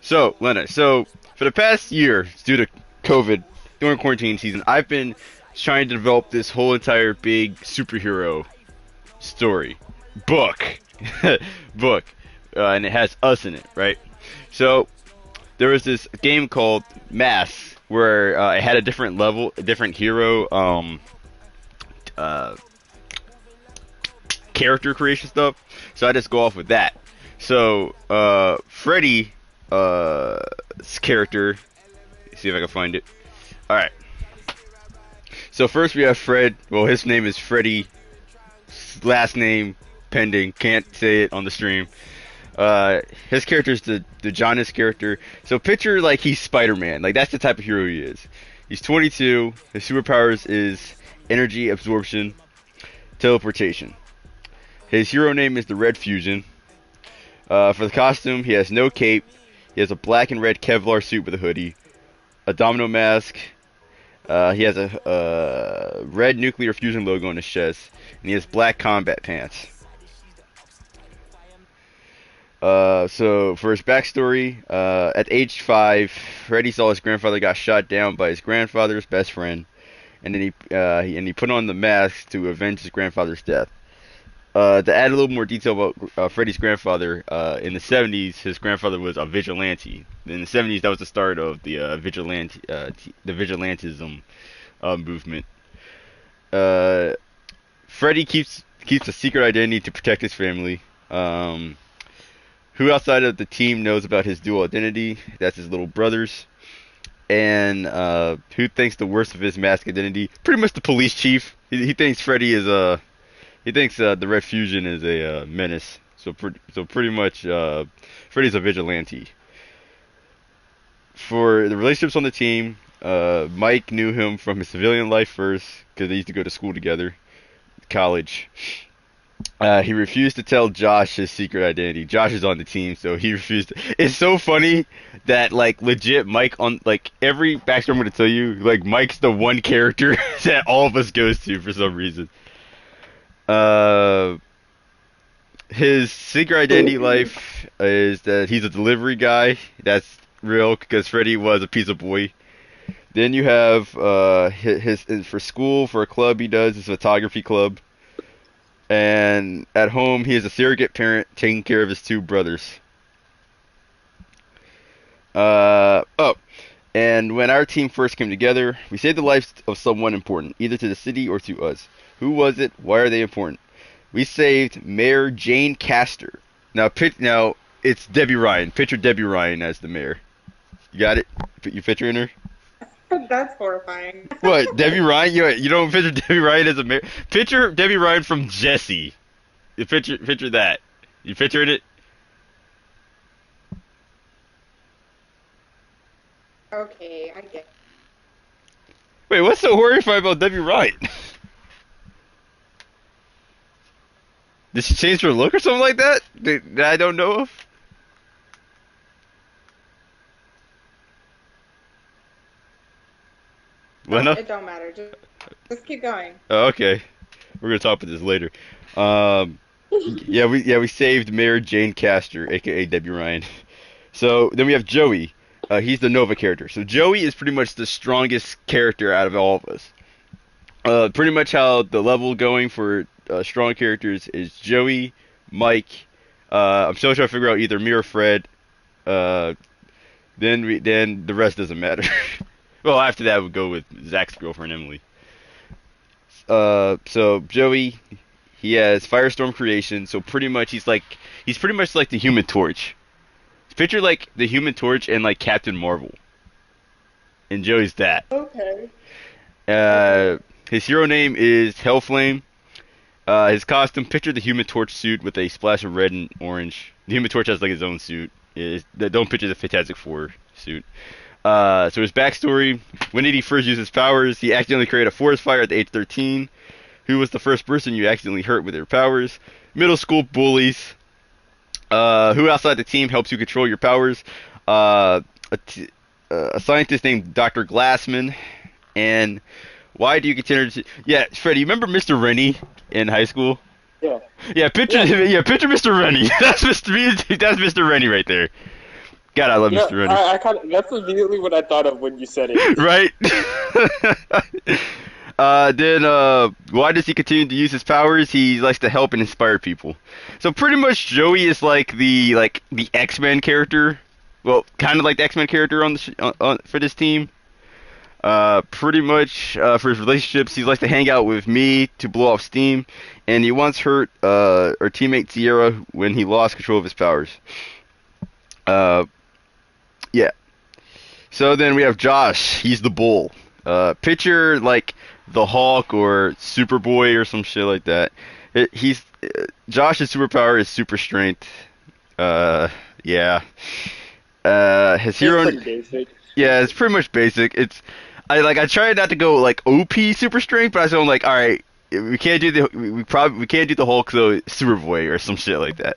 So, Lena, for the past year, due to COVID, during quarantine season, I've been trying to develop this whole entire big superhero story book, book, and it has us in it, right? So there was this game called Mass where it had a different level, a different hero, uh, character creation stuff. So I just go off with that. So Freddy, uh, character. See if I can find it. All right. So first we have Fred. Well, his name is Freddy. Last name pending. Can't say it on the stream. His character is the Jonas character. So picture like he's Spider-Man. Like that's the type of hero he is. He's 22. His superpowers is energy absorption, teleportation. His hero name is the Red Fusion. For the costume, he has no cape. He has a black and red Kevlar suit with a hoodie, a domino mask. He has a red nuclear fusion logo on his chest, and he has black combat pants. So for his backstory, at age 5, Freddy saw his grandfather got shot down by his grandfather's best friend, and then he put on the mask to avenge his grandfather's death. To add a little more detail about Freddy's grandfather, in the 70s, his grandfather was a vigilante. In the 70s, that was the start of the the vigilantism movement. Uh, Freddy keeps a secret identity to protect his family. Who outside of the team knows about his dual identity? That's his little brothers. And who thinks the worst of his mask identity? Pretty much the police chief. He thinks Freddy is a he thinks the Red Fusion is a menace. So pretty much Freddy's a vigilante. For the relationships on the team, Mike knew him from his civilian life first because they used to go to school together, college. He refused to tell Josh his secret identity. Josh is on the team, so he refused. It's so funny that like legit Mike on like every backstory I'm gonna tell you, like Mike's the one character that all of us goes to for some reason. Uh, his secret identity life is that he's a delivery guy. That's real because Freddy was a pizza boy. Then you have his for school for a club he does his photography club. And at home, he is a surrogate parent taking care of his two brothers. Oh, and when our team first came together, we saved the lives of someone important, either to the city or to us. Who was it? Why are they important? We saved Mayor Jane Castor. Now it's Debbie Ryan. Picture Debbie Ryan as the mayor. You got it? You picturing her? That's horrifying. What, Debbie Ryan? You don't picture Debbie Ryan as a mayor? Picture Debbie Ryan from Jesse. You picture that. You picturing it? Okay, I get. Wait, what's so horrifying about Debbie Ryan? Did she change her look or something like that? That I don't know of? Lena? It don't matter. Just keep going. Oh, okay. We're gonna talk about this later. Um, we saved Mayor Jane Castor, aka Debbie Ryan. So then we have Joey. He's the Nova character. So Joey is pretty much the strongest character out of all of us. Pretty much how the level going for strong characters is Joey, Mike. I'm still trying to figure out either me or Fred. Uh, then the rest doesn't matter. Well, after that, we'll go with Zach's girlfriend Emily. So Joey, he has Firestorm creation. So pretty much he's pretty much like the Human Torch. Picture like the Human Torch and like Captain Marvel. And Joey's that. Okay. Uh, Okay. his hero name is Hellflame. His costume, picture the Human Torch suit with a splash of red and orange. The Human Torch has like his own suit. Don't picture the Fantastic Four suit. So his backstory: when did he first use his powers? He accidentally created a forest fire at the age 13. Who was the first person you accidentally hurt with their powers? Middle school bullies. Who outside the team helps you control your powers? Uh, a, a scientist named Dr. Glassman. And why do you consider? Yeah, Freddy, you remember Mr. Rennie in high school? Yeah. Yeah, picture Yeah. Mr. Rennie. That's Mr. Rennie right there. God, I love Yeah, Mr. Rennie. I kind of, that's immediately what I thought of when you said it. Right? Then, why does he continue to use his powers? He likes to help and inspire people. So pretty much Joey is like the X-Men character. Well, kind of like the X-Men character on the for this team. Pretty much for his relationships, he likes to hang out with me to blow off steam, and he once hurt our teammate Sierra when he lost control of his powers. Uh, yeah. So then we have Josh. He's the bull. Picture like the Hulk or Superboy or some shit like that. He's Josh's superpower is super strength. Yeah. His It's hero. pretty basic. Yeah, it's pretty much basic. I try not to go like OP super strength, but I still like, all right, we can't do the we can't do the Hulk, so Superboy or some shit like that.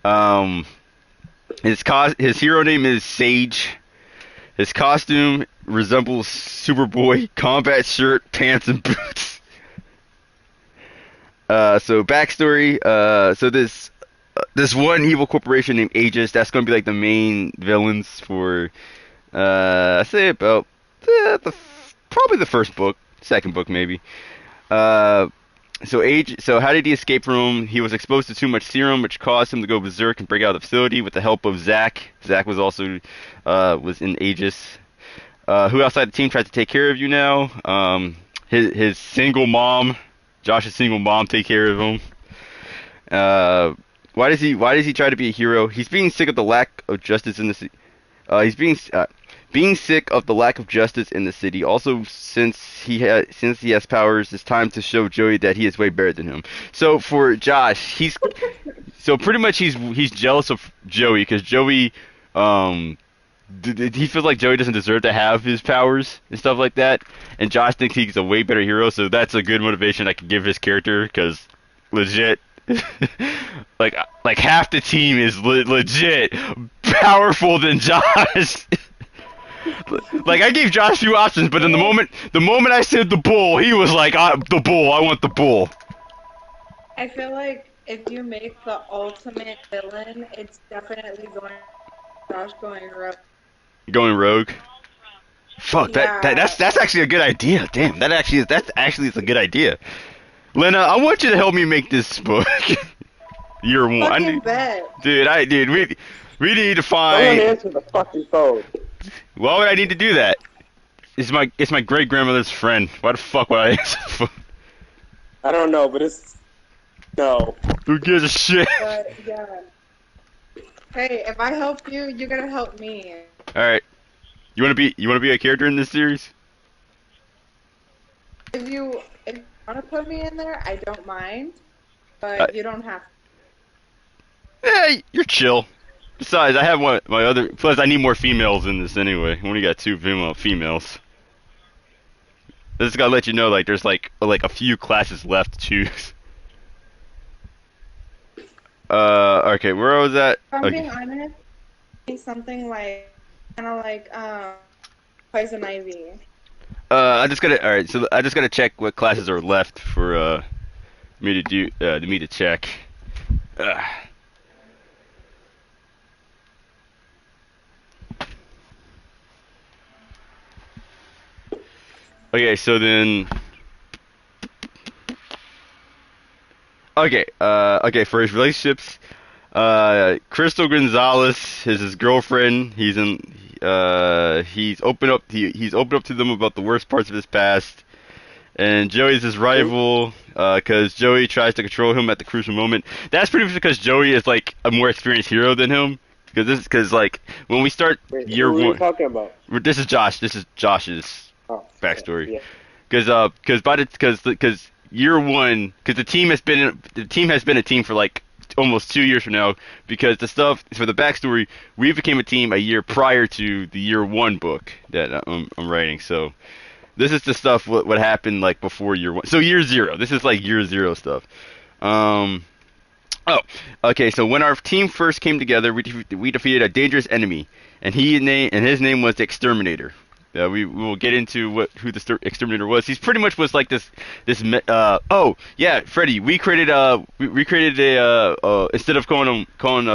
Um, his hero name is Sage. His costume resembles Superboy: combat shirt, pants, and boots. So backstory. So this one evil corporation named Aegis, that's gonna be like the main villains for I say about probably the first book, second book maybe. Uh, so how did he escape from him? He was exposed to too much serum, which caused him to go berserk and break out of the facility with the help of Zach. Zach was also was in Aegis. Who outside the team tried to take care of you now? His single mom, Josh's single mom, take care of him. Why does he try to be a hero? He's being sick of the lack of justice in the city. He's being sick of the lack of justice in the city. Also, since he has powers, it's time to show Joey that he is way better than him. So for Josh, so pretty much he's jealous of Joey because Joey he feels like Joey doesn't deserve to have his powers and stuff like that, and Josh thinks he's a way better hero. So that's a good motivation I can give his character because legit. like half the team is legit powerful than Josh. Like I gave Josh few options, but then the moment I said the bull, he was like, "The bull, I want the bull." I feel like if you make the ultimate villain, it's definitely Josh going rogue. Going rogue. Fuck Yeah. that's actually a good idea. Damn, that's actually a good idea. Lena, I want you to help me make this book. Year one. Fucking bet. Dude, we need to Someone find. answer the fucking phone. Why would I need to do that? It's my great grandmother's friend. Why the fuck would I answer the phone? I don't know, but it's no. Who gives a shit? But yeah. Hey, if I help you, you're gonna help me. All right. You wanna be a character in this series? If you wanna put me in there, I don't mind. But you don't have to. Yeah, you're chill. Besides, I have my other. Plus, I need more females in this anyway. I only got two females. I just gotta let you know, like, there's like a few classes left to choose. Okay, where was that? If I'm Okay. being honest, it's something like kind of like Poison Ivy. I just gotta. All right, so I just gotta check what classes are left for me to do. Me to check. Uh. Okay, so then. Okay, for his relationships, Crystal Gonzalez is his girlfriend. He's opened up to them about the worst parts of his past. And Joey's his rival, because Joey tries to control him at the crucial moment. That's pretty much because Joey is like a more experienced hero than him. Because like when we start Wait, year who are you one, talking about? this is Josh. This is Josh's Oh, backstory. yeah. Because year one, because the team has been a team for like almost 2 years from now. Because the stuff for the backstory, we became a team a year prior to the year one book that I'm writing. So this is the stuff what happened like before year one. So year zero. This is like year zero stuff. Oh, okay. So when our team first came together, we defeated a dangerous enemy, and his name was the Exterminator. We will get into who the exterminator was. He's pretty much was like oh yeah, Freddy. We created instead of calling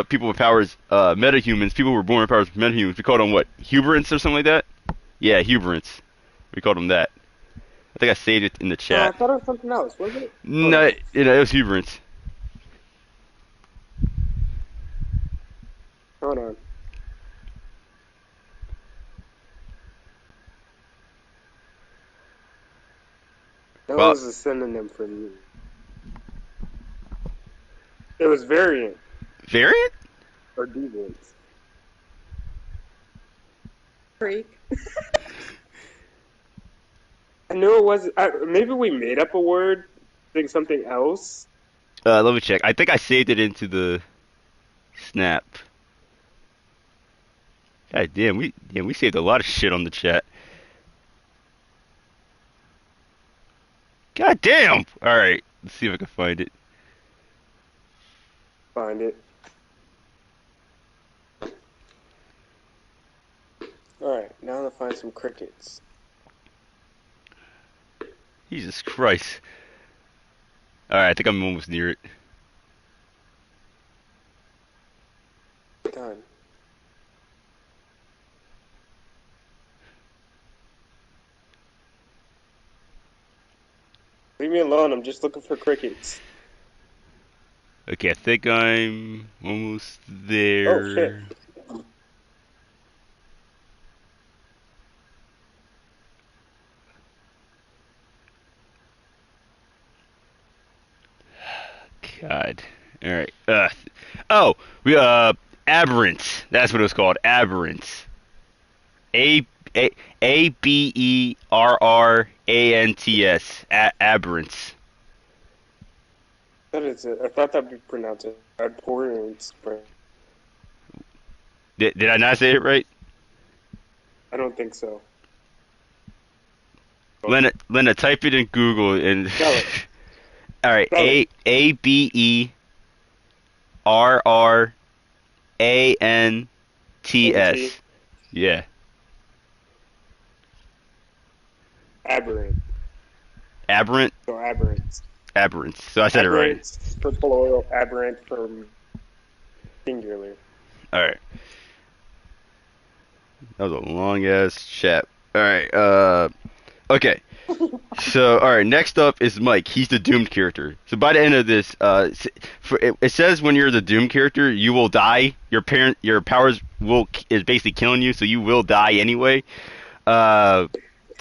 people with powers metahumans, people who were born with powers metahumans. We called them what, Huberants or something like that. Yeah, Huberants. We called them that. I think I saved it in the No, I chat. thought it was something else, wasn't it? No, it was Huberants. Hold on. That Well, was a synonym for me. It was variant variant? or deviance. Freak. I knew it was. Maybe we made up a word, think something else. Let me check. I think I saved it into the snap. God damn, we saved a lot of shit on the chat. God damn! Alright, let's see if I can find it. Find it. Alright, now I'm gonna find some crickets. Jesus Christ. Alright, I think I'm almost near it. Done. Leave me alone, I'm just looking for crickets. Okay, I think I'm almost Oh shit. there. God. Alright. We Aberrants. That's what it was called. Aberrants. A A Aberrants. Aberrants. That is it. I thought that'd be pronounced abhorrence, but Did I not say it right? I don't think so. Lena, type it in Google and Spell it. Alright, Spell it. Aberrants. Yeah. Aberrant. Aberrant? So aberrants. Aberrants. So I said it right. Aberrants for plural, aberrant for singular. Alright. That was a long ass chat. Alright, okay. So, alright, next up is Mike. He's the doomed character. So by the end of this, it says when you're the doomed character, you will die. Your powers is basically killing you, so you will die anyway. So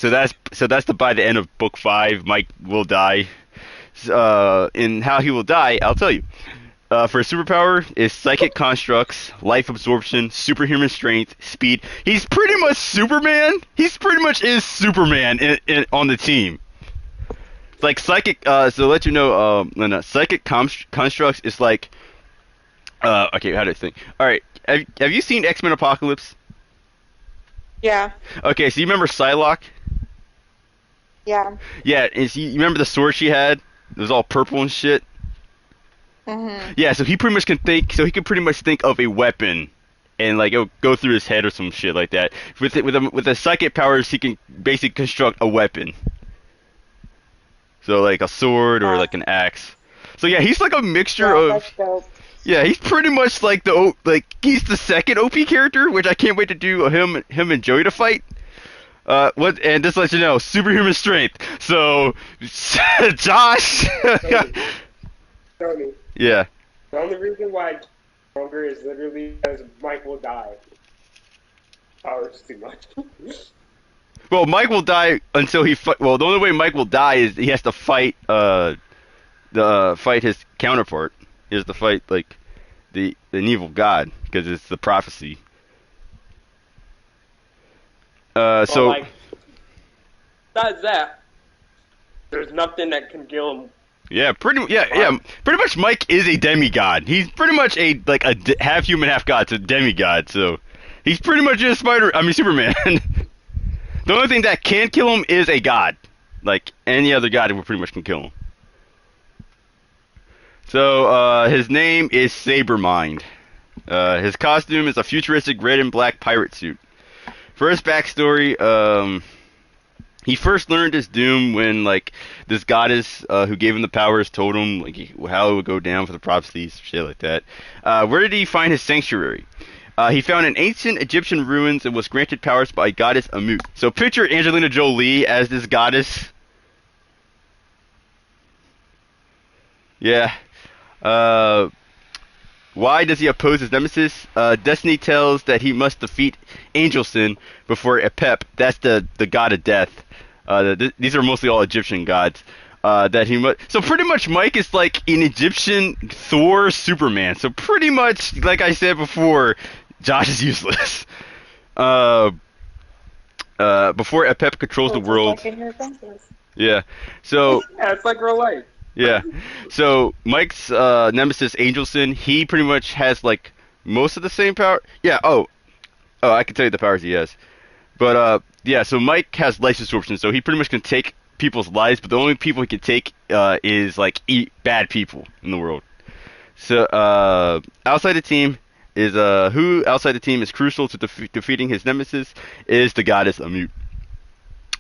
that's by the end of book 5, Mike will die. And how he will die, I'll tell you. For his superpower is psychic constructs, life absorption, superhuman strength, speed. He's pretty much Superman. He's pretty much is Superman on the team. Like psychic. So to let you know, Lena, psychic constructs is like. Okay, how do I think? All right, have you seen X-Men Apocalypse? Yeah. Okay, so you remember Psylocke? Yeah. Yeah, you remember the sword she had? It was all purple and shit. Mhm. Yeah, so he pretty much can think. So he can pretty much think of a weapon, and like it'll go through his head or some shit like that. With the psychic powers, he can basically construct a weapon. So like a sword or like an axe. So yeah, he's like a mixture Yeah, of. that's dope. Yeah, he's pretty much like he's the second OP character, which I can't wait to do him and Joey to fight. And just to let you know, superhuman strength. So, Josh. Tony, Yeah. the only reason why I'm stronger is literally because Mike will die. Power's too much. Well, Mike will die until he fight. Well, the only way Mike will die is he has to fight fight his counterpart. He has to fight like an evil god because it's the prophecy. So like, besides that, there's nothing that can kill him. yeah, pretty much Mike is a demigod. He's pretty much half human, half god. So demigod. So he's pretty much just Superman. The only thing that can kill him is a god. Like any other god, we pretty much can kill him. So his name is Sabermind. His costume is a futuristic red and black pirate suit. For his backstory, he first learned his doom when like this goddess who gave him the powers told him like how it would go down for the prophecies, shit like that. Where did he find his sanctuary? He found an ancient Egyptian ruins and was granted powers by goddess Amut. So picture Angelina Jolie as this goddess. Yeah. Uh, why does he oppose his nemesis? Destiny tells that he must defeat Angelson before Apep. That's the god of death. These are mostly all Egyptian gods. That he must. So pretty much, Mike is like an Egyptian Thor, Superman. So pretty much, like I said before, Josh is useless. Before Apep controls the world. Like in your fences. Yeah. So. Yeah, it's like real life. Yeah. So Mike's nemesis Angelson, he pretty much has like most of the same power. Yeah. Oh, I can tell you the powers he has. But yeah. So Mike has life absorption, so he pretty much can take people's lives, but the only people he can take is like eat bad people in the world. So outside the team is who outside the team is crucial to defeating his nemesis is the goddess Amut.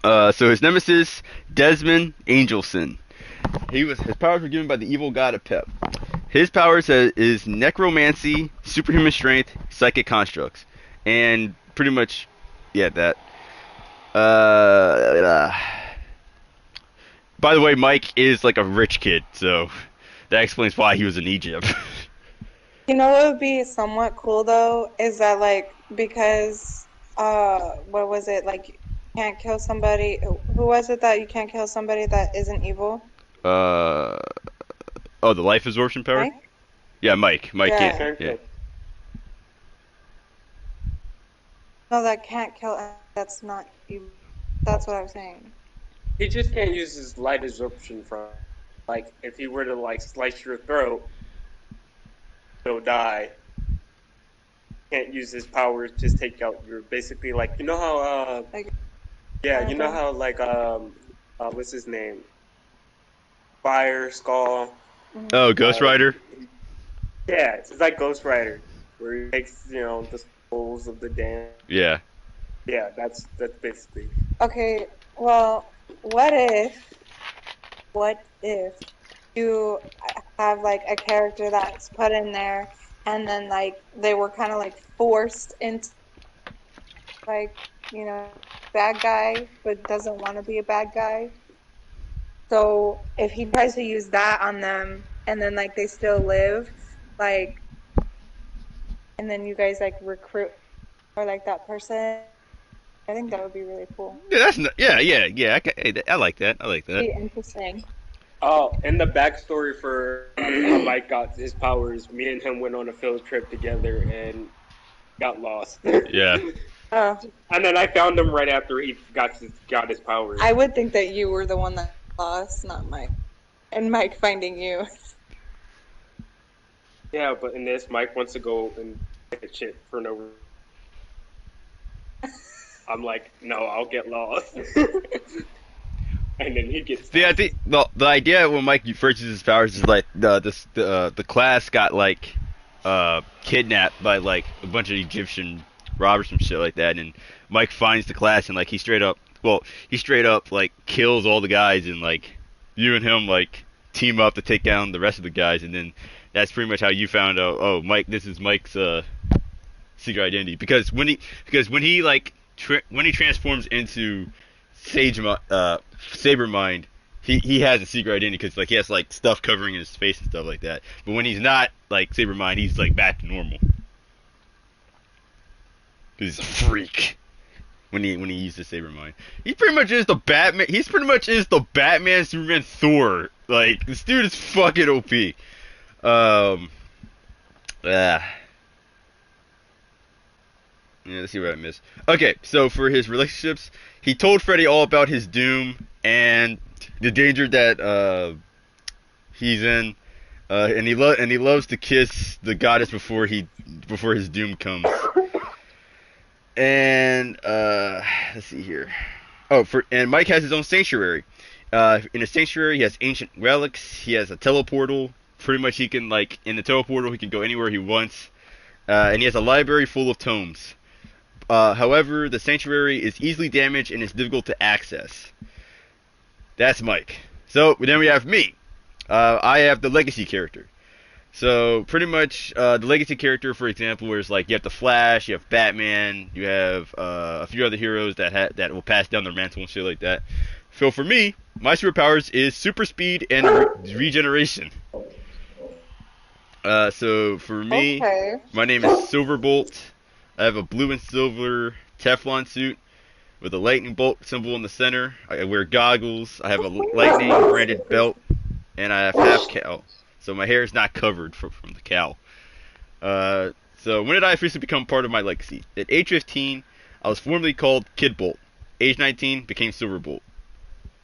So his nemesis Desmond Angelson. His powers were given by the evil god Apep. His powers is necromancy, superhuman strength, psychic constructs, and pretty much, yeah, that. By the way, Mike is like a rich kid, so that explains why he was in Egypt. You know what would be somewhat cool though is that like because what was it like you can't kill somebody who was it that you can't kill somebody that isn't evil? Oh, the life absorption power? Mike? Yeah, Mike. Mike Yeah. can't. Yeah. No, that can't kill. That's not evil. That's what I was saying. He just can't use his light absorption from, like, if he were to like slice your throat, he'll die. Can't use his powers, just take out your basically like you know how Like, yeah, you know how like what's his name? Fire Skull. Oh, Ghost Rider. Yeah, it's like Ghost Rider, where he takes the souls of the damned. Yeah. Yeah, that's basically. okay, well, what if you have like a character that's put in there and then like they were kind of like forced into like bad guy but doesn't want to be a bad guy, so if he tries to use that on them and then like they still live like and then you guys like recruit or like that person, I think that would be really cool. Yeah, that's not, yeah. I like that. I like that. Be interesting. Oh, and the backstory for how Mike got his powers, me and him went on a field trip together and got lost. Yeah. Oh, And then I found him right after he got his powers. I would think that you were the one that lost, not Mike. And Mike finding you. Yeah, but in this, Mike wants to go and get shit for no reason. I'm like, no, I'll get lost. And then he gets. See, I think the idea when Mike first uses his powers is like the class got like kidnapped by like a bunch of Egyptian robbers and shit like that, and Mike finds the class and like he straight up like kills all the guys, and like you and him like team up to take down the rest of the guys, and then that's pretty much how you found out. Oh, Mike, this is Mike's secret identity, because when he transforms into Sabermind, he has a secret identity because like he has like stuff covering his face and stuff like that. But when he's not like Sabermind, he's like back to normal. He's a freak when he uses Sabermind. He pretty much is the Batman. He's pretty much is the Batman, Superman, Thor. Like this dude is fucking OP. Yeah, let's see what I missed. Okay, so for his relationships, he told Freddy all about his doom and the danger that he's in, and he loves to kiss the goddess before his doom comes. And let's see here. And Mike has his own sanctuary. In his sanctuary, he has ancient relics. He has a teleportal. Pretty much, he can in the teleportal, he can go anywhere he wants. And he has a library full of tomes. However, the sanctuary is easily damaged and is difficult to access. That's Mike. So then we have me. I have the legacy character. So pretty much the legacy character, for example, where it's like you have the Flash, you have Batman, you have a few other heroes that will pass down their mantle and shit like that. So for me, my superpowers is super speed and regeneration. So for me, Okay. my name is Silverbolt. I have a blue and silver Teflon suit with a lightning bolt symbol in the center. I wear goggles. I have a lightning branded belt, and I have half cowl. So my hair is not covered from the cowl. So when did I officially become part of my legacy? At age 15, I was formerly called Kid Bolt. Age 19, became Silverbolt.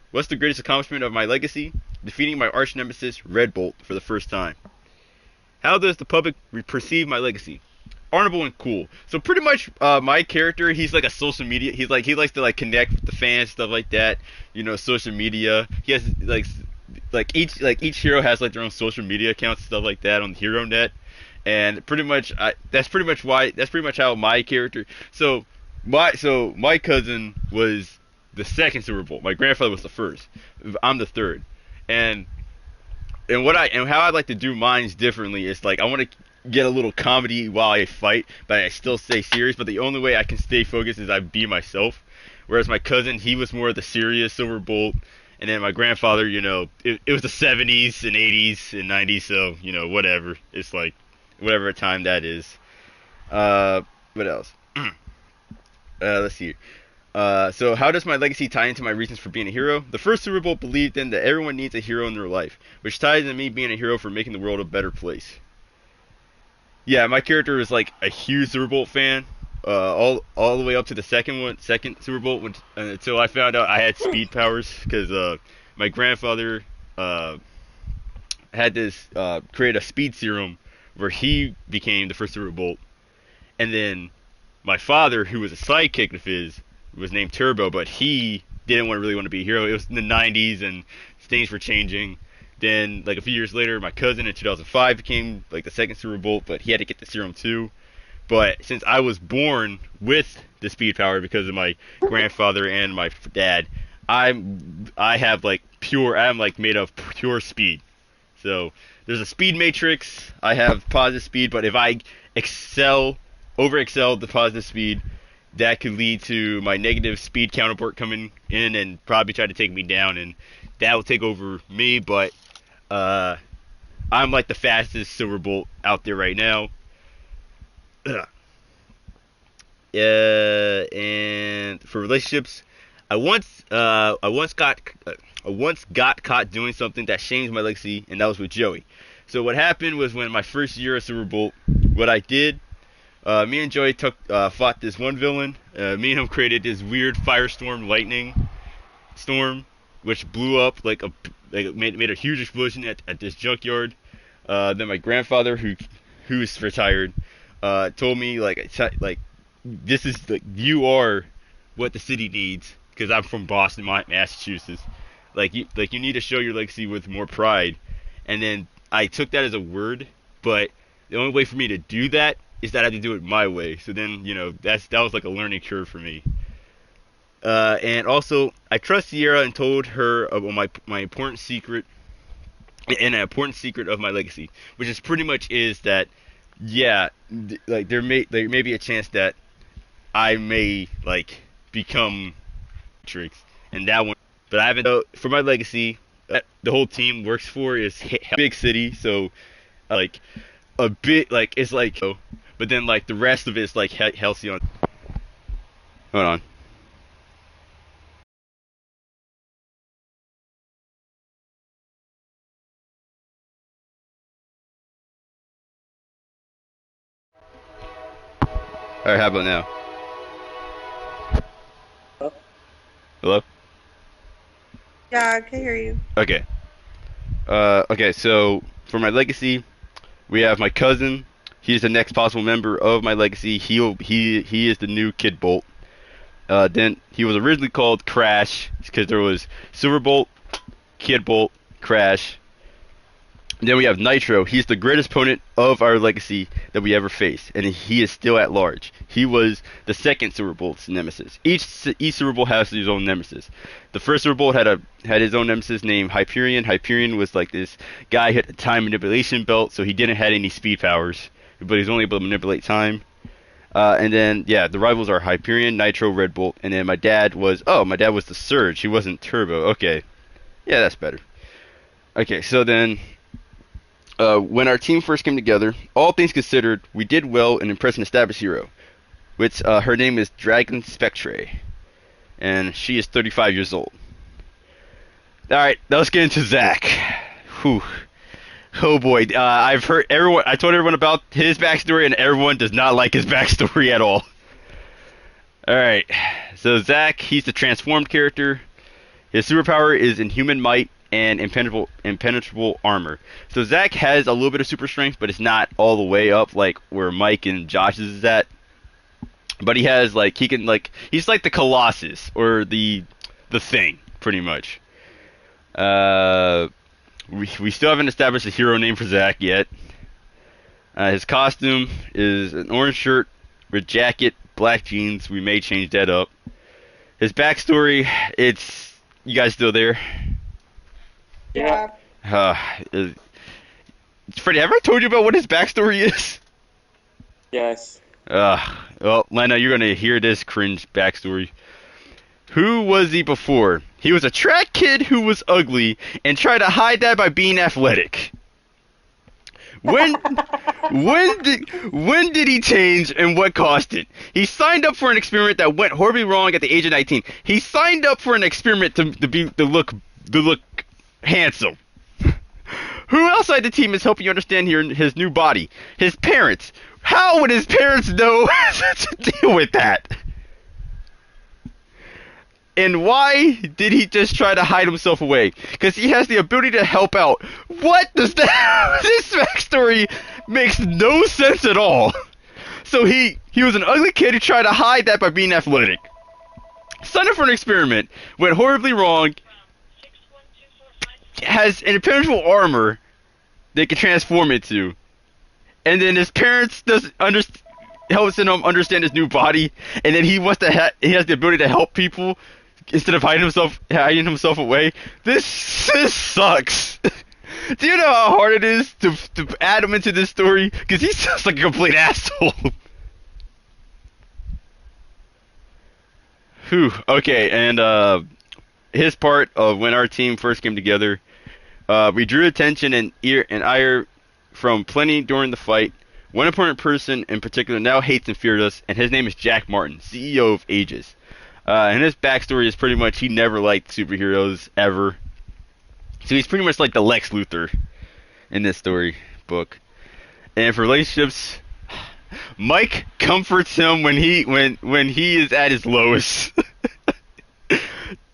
What's the greatest accomplishment of my legacy? Defeating my arch nemesis, Red Bolt, for the first time. How does the public perceive my legacy? Honorable and cool. So pretty much, my character, he's like a social media. He likes to like connect with the fans, stuff like that. You know, social media. He has each hero has like their own social media accounts, stuff like that on the HeroNet. And pretty much, that's pretty much how my character. So my cousin was the second Super Bowl. My grandfather was the first. I'm the third. And how I'd like to do mine's differently is like I want to get a little comedy while I fight, but I still stay serious. But the only way I can stay focused is I be myself. Whereas my cousin, he was more the serious Silver Bolt, and then my grandfather, you know, it was the 70s and 80s and 90s, so you know whatever. It's like whatever time that is. What else? Let's see. So how does my legacy tie into my reasons for being a hero? The first Super Bowl believed in that everyone needs a hero in their life, which ties into me being a hero for making the world a better place. Yeah, my character is like a huge Super Bowl fan, all the way up to the second Super Bowl, until I found out I had speed powers, because my grandfather had this create a speed serum where he became the first Super Bowl, and then my father, who was a sidekick of his, was named Turbo, but he didn't really want to be a hero. It was in the 90s and things were changing. Then, like a few years later, my cousin in 2005 became like the second Super Bowl, but he had to get the serum too. But since I was born with the speed power because of my grandfather and my dad, I'm like made of pure speed. So there's a speed matrix. I have positive speed, but if I over excel the positive speed, that could lead to my negative speed counterpart coming in and probably try to take me down, and that will take over me. But I'm like the fastest Silver Bolt out there right now. And for relationships, I once got caught doing something that shamed my legacy, and that was with Joey. So what happened was when my first year of Silver Bolt, what I did, me and Joey fought this one villain. Me and him created this weird firestorm lightning storm, which blew up made a huge explosion at this junkyard. Then my grandfather, who's retired, told me this is you are what the city needs, because I'm from Boston, Massachusetts. You need to show your legacy with more pride. And then I took that as a word, but the only way for me to do that is that I had to do it my way. So then, you know, that was like a learning curve for me. And also, I trust Sierra and told her about my important secret, and an important secret of my legacy, which is pretty much is that, yeah, there may be a chance that I may become Matrix, and that one. But I haven't. For my legacy, the whole team works for is big city, so a bit it's but then the rest of it is Halcyon. Hold on. Alright, how about now? Hello? Yeah, I can hear you. Okay. Okay, so for my legacy, we have my cousin. He's the next possible member of my legacy. He is the new Kid Bolt. Then he was originally called Crash because there was Silver Bolt, Kid Bolt, Crash. Then we have Nitro. He's the greatest opponent of our legacy that we ever faced, and he is still at large. He was the second Super Bolt's nemesis. Each Super Bowl has his own nemesis. The first Super Bowl had his own nemesis named Hyperion. Hyperion was like this guy who had a time manipulation belt, so he didn't have any speed powers, but he's only able to manipulate time. And then the rivals are Hyperion, Nitro, Red Bolt, and then my dad was the Surge. He wasn't Turbo. Okay, yeah, that's better. Okay, so then. When our team first came together, all things considered, we did well in impressing an established hero, which her name is Dragon Spectre, and she is 35 years old. Alright, now let's get into Zack. Whew. Oh boy, I've heard everyone, I told everyone about his backstory, and everyone does not like his backstory at all. Alright, so Zack, he's the transformed character. His superpower is Inhuman Might and impenetrable armor. So Zack has a little bit of super strength, but it's not all the way up like where Mike and Josh's is at. But he has he's like the Colossus or the Thing, pretty much. We still haven't established a hero name for Zack yet. His costume is an orange shirt with jacket, black jeans. We may change that up. His backstory, you guys still there? Yeah. Freddy, have I told you about what his backstory is? Yes. Well, Lena, you're gonna hear this cringe backstory. Who was he before? He was a track kid who was ugly and tried to hide that by being athletic. When did he change and what caused it? He signed up for an experiment that went horribly wrong at the age of 19. He signed up for an experiment to look handsome. Who outside the team is helping you understand his new body? His parents. How would his parents know to deal with that? And why did he just try to hide himself away? Because he has the ability to help out. What does that? This backstory makes no sense at all. So he was an ugly kid who tried to hide that by being athletic. Signed up for an experiment, went horribly wrong. Has an impenetrable armor they can transform into, and then his parents helps him understand his new body, and then he has the ability to help people instead of hiding himself away. This sucks. Do you know how hard it is to add him into this story? Because he sounds like a complete asshole. Whew. Okay, and his part of when our team first came together. We drew attention and ire from plenty during the fight. One important person in particular now hates and fears us, and his name is Jack Martin, CEO of Aegis. And his backstory is pretty much he never liked superheroes, ever. So he's pretty much like the Lex Luthor in this story book. And for relationships, Mike comforts him when he is at his lowest.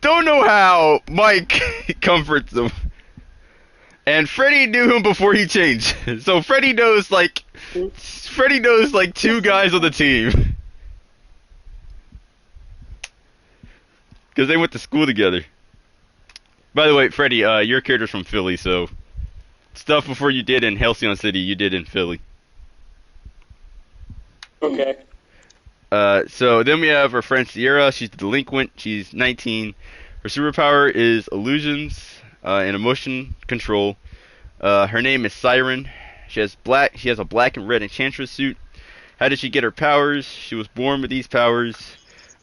Don't know how Mike comforts him. And Freddy knew him before he changed. So Freddy knows like two guys on the team. Because they went to school together. By the way, Freddy, your character's from Philly, so stuff before you did in Halcyon City, you did in Philly. Okay. So then we have our friend Sierra. She's the delinquent. She's 19. Her superpower is illusions. And emotion control. Her name is Siren. She has a black and red enchantress suit. How did she get her powers? She was born with these powers.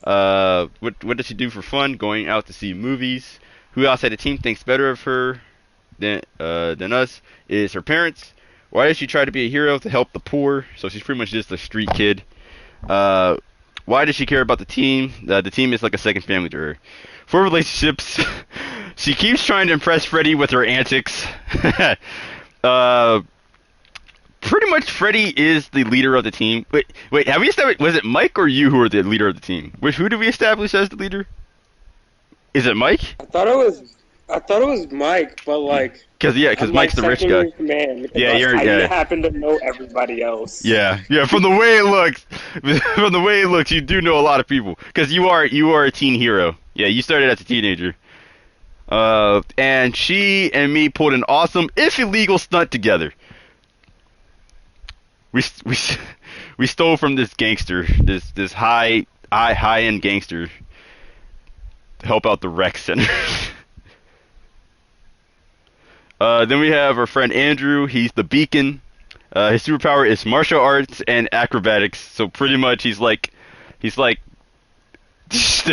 What does she do for fun? Going out to see movies. Who outside the team thinks better of her than us is her parents. Why does she try to be a hero to help the poor? So she's pretty much just a street kid. Why does she care about the team? The team is like a second family to her. For relationships, she keeps trying to impress Freddy with her antics. Pretty much Freddy is the leader of the team. Wait, have we established, was it Mike or you who are the leader of the team? Who did we establish as the leader? Is it Mike? I thought it was Mike, but like... Because Mike's the rich guy. I happen to know everybody else. Yeah, from the way it looks, you do know a lot of people. Because you are a teen hero. Yeah, you started as a teenager. And she and me pulled an awesome, if illegal, stunt together. We we stole from this gangster, this high end gangster, to help out the rec center. Then we have our friend Andrew. He's the Beacon. His superpower is martial arts and acrobatics. So pretty much he's like the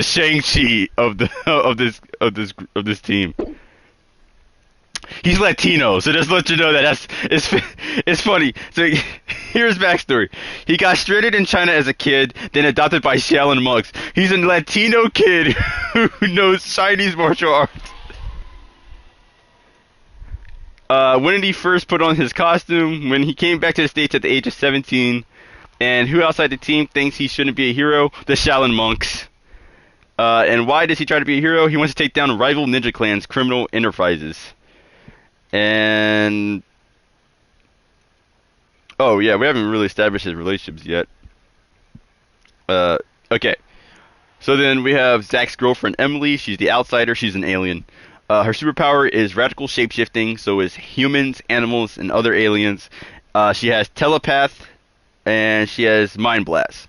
Shang-Chi of the of this team. He's Latino, so just let you know that it's funny. So here's backstory: he got stranded in China as a kid, then adopted by Shaolin monks. He's a Latino kid who knows Chinese martial arts. When did he first put on his costume? When he came back to the States at the age of 17. And who outside the team thinks he shouldn't be a hero? The Shaolin monks. And why does he try to be a hero? He wants to take down rival ninja clans, criminal enterprises. And oh yeah, we haven't really established his relationships yet. Okay. So then we have Zach's girlfriend Emily. She's the outsider. She's an alien. Her superpower is radical shapeshifting. So is humans, animals, and other aliens. She has telepath, and she has mind blast.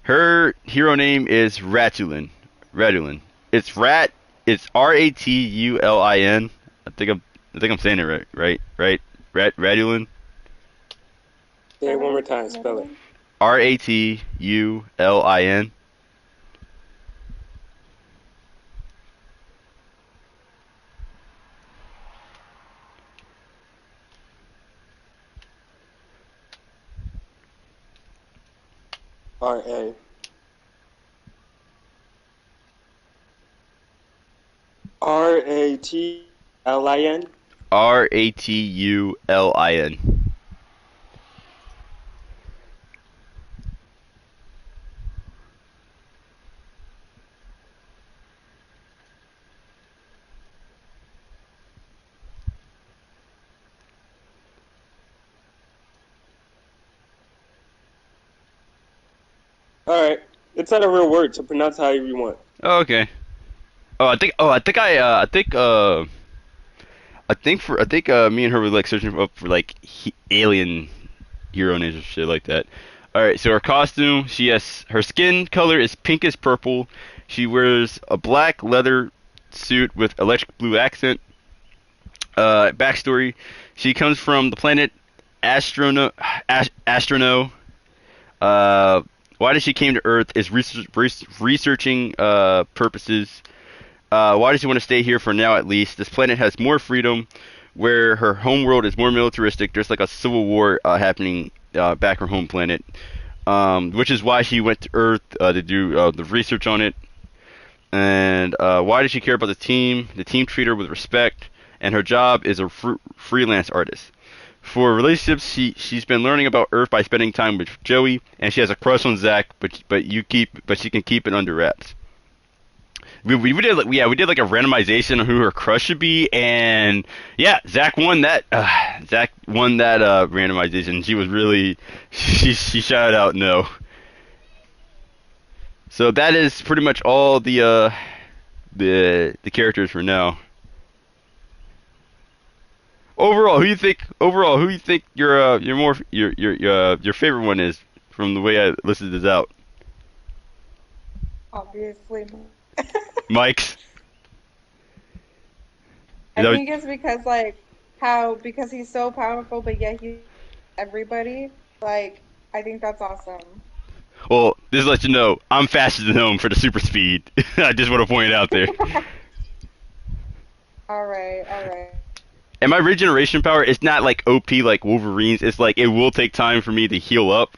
Her hero name is Ratulin. Ratulin. It's rat. It's Ratulin. I think I'm saying it right. Ratulin. Say it one more time. Spell it. Ratulin. R-A. R-A-T-L-I-N? Ratulin. Alright. It's not a real word, so pronounce however you want. Oh, okay. I think me and her were like searching up for like alien hero names or shit like that. All right, so her costume, her skin color is pinkish purple. She wears a black leather suit with electric blue accent. Backstory: she comes from the planet Astrono. Why did she came to Earth is researching purposes. Why does she want to stay here for now at least? This planet has more freedom, where her home world is more militaristic. There's like a civil war happening back her home planet, which is why she went to Earth to do the research on it. And why does she care about the team? The team treat her with respect, and her job is a freelance artist. For relationships, she's been learning about Earth by spending time with Joey, and she has a crush on Zach, but she can keep it under wraps. We did like a randomization on who her crush should be, and yeah, Zach won that. Randomization. She was really she shouted out no. So that is pretty much all the characters for now. Overall, who you think your favorite one is from the way I listed this out? Obviously. Mike's. I think it's because because he's so powerful, but yet he's everybody. Like, I think that's awesome. Well, just to let you know, I'm faster than him for the super speed. I just want to point it out there. All right. And my regeneration power is not like OP like Wolverine's. It's like it will take time for me to heal up.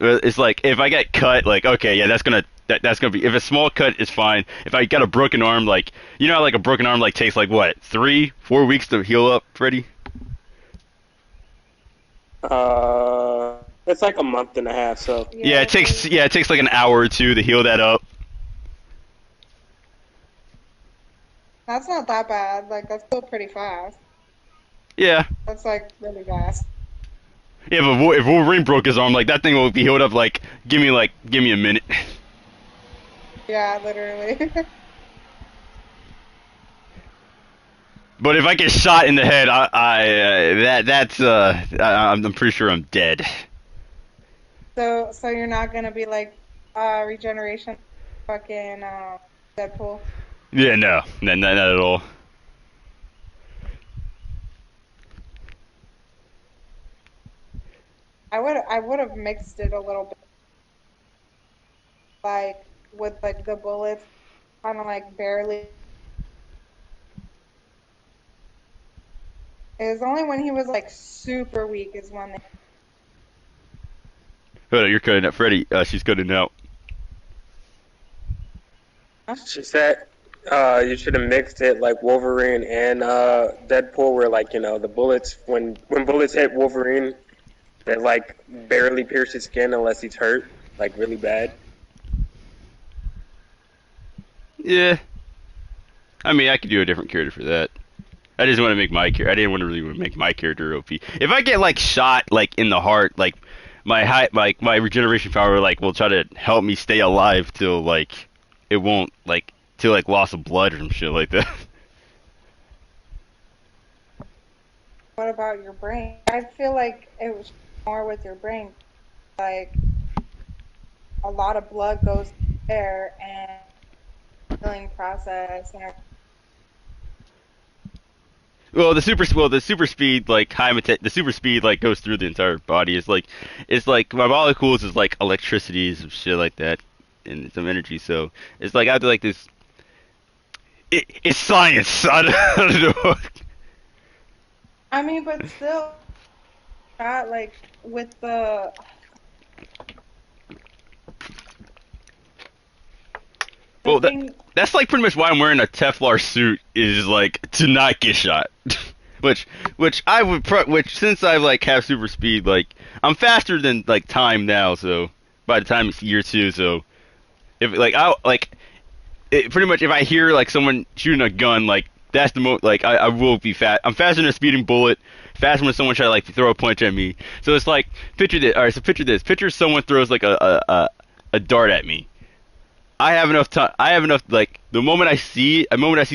It's like if I get cut, like okay, yeah, that's gonna be. If a small cut is fine. If I got a broken arm, like you know, how, like a broken arm like takes like what 3-4 weeks to heal up, Freddy. It's like a month and a half. So yeah, it takes like an hour or two to heal that up. That's not that bad. Like that's still pretty fast. Yeah. That's like really fast. Yeah, but if Wolverine broke his arm, like that thing will be healed up. Like, give me a minute. Yeah, literally. But if I get shot in the head, I'm pretty sure I'm dead. So you're not gonna be like regeneration, fucking Deadpool. Yeah, no, not at all. I would have mixed it a little bit, like with like the bullets, kind of like barely. It was only when he was like super weak is when they. Hold on, you're cutting out, Freddy. She's cutting out. She said you should have mixed it like Wolverine and Deadpool, where like the bullets when bullets hit Wolverine, they like barely pierce his skin unless he's hurt, like really bad. Yeah, I mean, I could do a different character for that. I just want to make my character. I didn't want to really make my character OP. If I get like shot like in the heart, like my regeneration power like will try to help me stay alive till like it won't like till like loss of blood or some shit like that. What about your brain? I feel like it was more with your brain. Like a lot of blood goes there and healing process and The super speed like the super speed like goes through the entire body. It's like my molecules is like electricity and shit like that and some energy. So it's like I have to like this. It's science. I don't know. I mean, but still, that like with the Well, thing. that's like pretty much why I'm wearing a Teflon suit is like to not get shot. which I would which since I like have super speed, like I'm faster than like time now. So by the time it's year two, so if like pretty much if I hear like someone shooting a gun, like that's the like I will be fast. I'm faster than a speeding bullet. Faster when someone try to like throw a punch at me. So it's like picture this. All right, so picture this. Picture someone throws like a dart at me. I have enough time. I have enough. Like the moment I see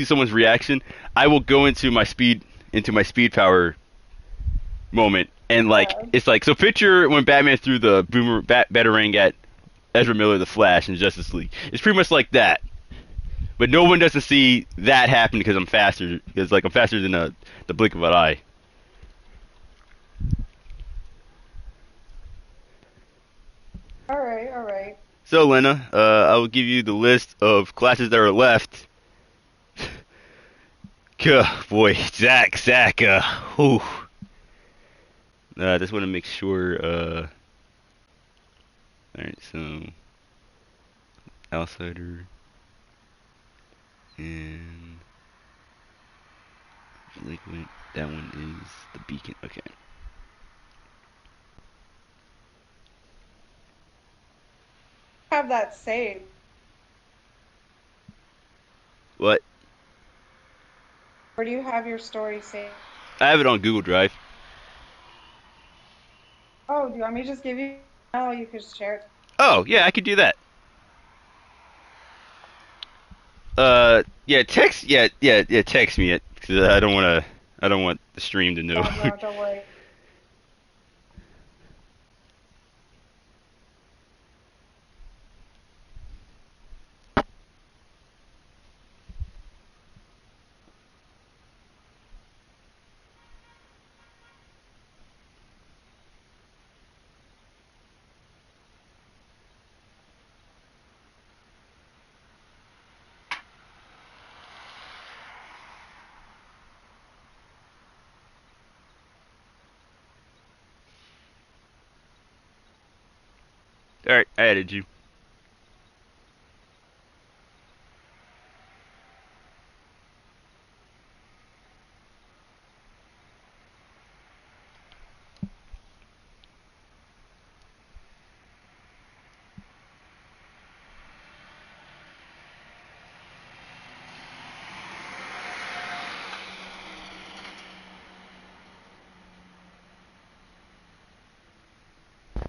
someone's reaction, I will go into my speed power moment, and like uh, it's like so. Picture when Batman threw the batarang at Ezra Miller, the Flash, in Justice League. It's pretty much like that, but no one doesn't see that happen because I'm faster. Because like I'm faster than the blink of an eye. All right, all right. So Lena, I will give you the list of classes that are left. Boy, Zach, whew. Just want to make sure, alright, so, Outsider, and, Liquid, that one is the Beacon, okay. Have that saved. What? Where do you have your story saved? I have it on Google Drive. Oh, do you want me to just give you? Oh, you could share it. Oh, yeah, I could do that. Yeah, text me it, because I don't want the stream to know. Oh, no, don't worry. Alright, I added you.